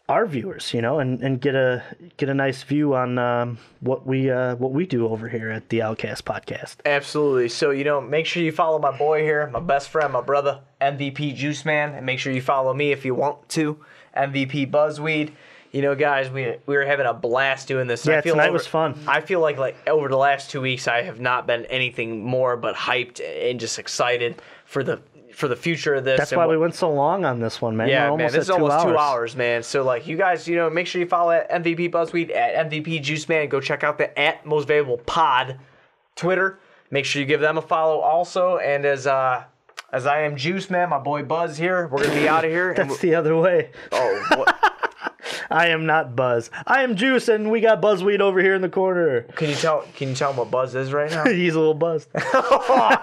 our viewers, and get a nice view on what we do over here at the Outcast Podcast. Absolutely. So make sure you follow my boy here, my best friend, my brother, MVP Juice Man, and make sure you follow me if you want to, MVP Buzzweed. Guys, we were having a blast doing this. Yeah, tonight was fun. I feel like over the last 2 weeks, I have not been anything more but hyped and just excited for the future of this. That's why we went so long on this one, man. Yeah, man, this is almost 2 hours, man. So, you guys, make sure you follow at MVP Buzzweed, at MVP Juice Man. Go check out the at Most Valuable Pod Twitter. Make sure you give them a follow also. And as I am Juice Man, my boy Buzz here, we're gonna be out of here. That's the other way. Oh, what? I am not Buzz. I am Juice, and we got Buzzweed over here in the corner. Can you tell him what Buzz is right now? He's a little buzzed. Oh,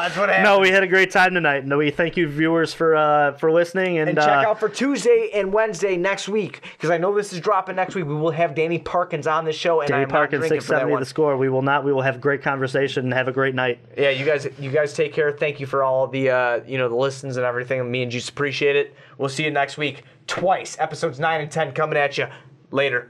that's what happened. No, we had a great time tonight. No, we thank you, viewers, for listening. And check out for Tuesday and Wednesday next week, because I know this is dropping next week. We will have Danny Parkins on the show, and Danny Parkins, 670 The Score. We will not. We will have great conversation and have a great night. Yeah, you guys take care. Thank you for all the the listens and everything. Me and Juice appreciate it. We'll see you next week. Twice, episodes 9 and 10 coming at you. Later.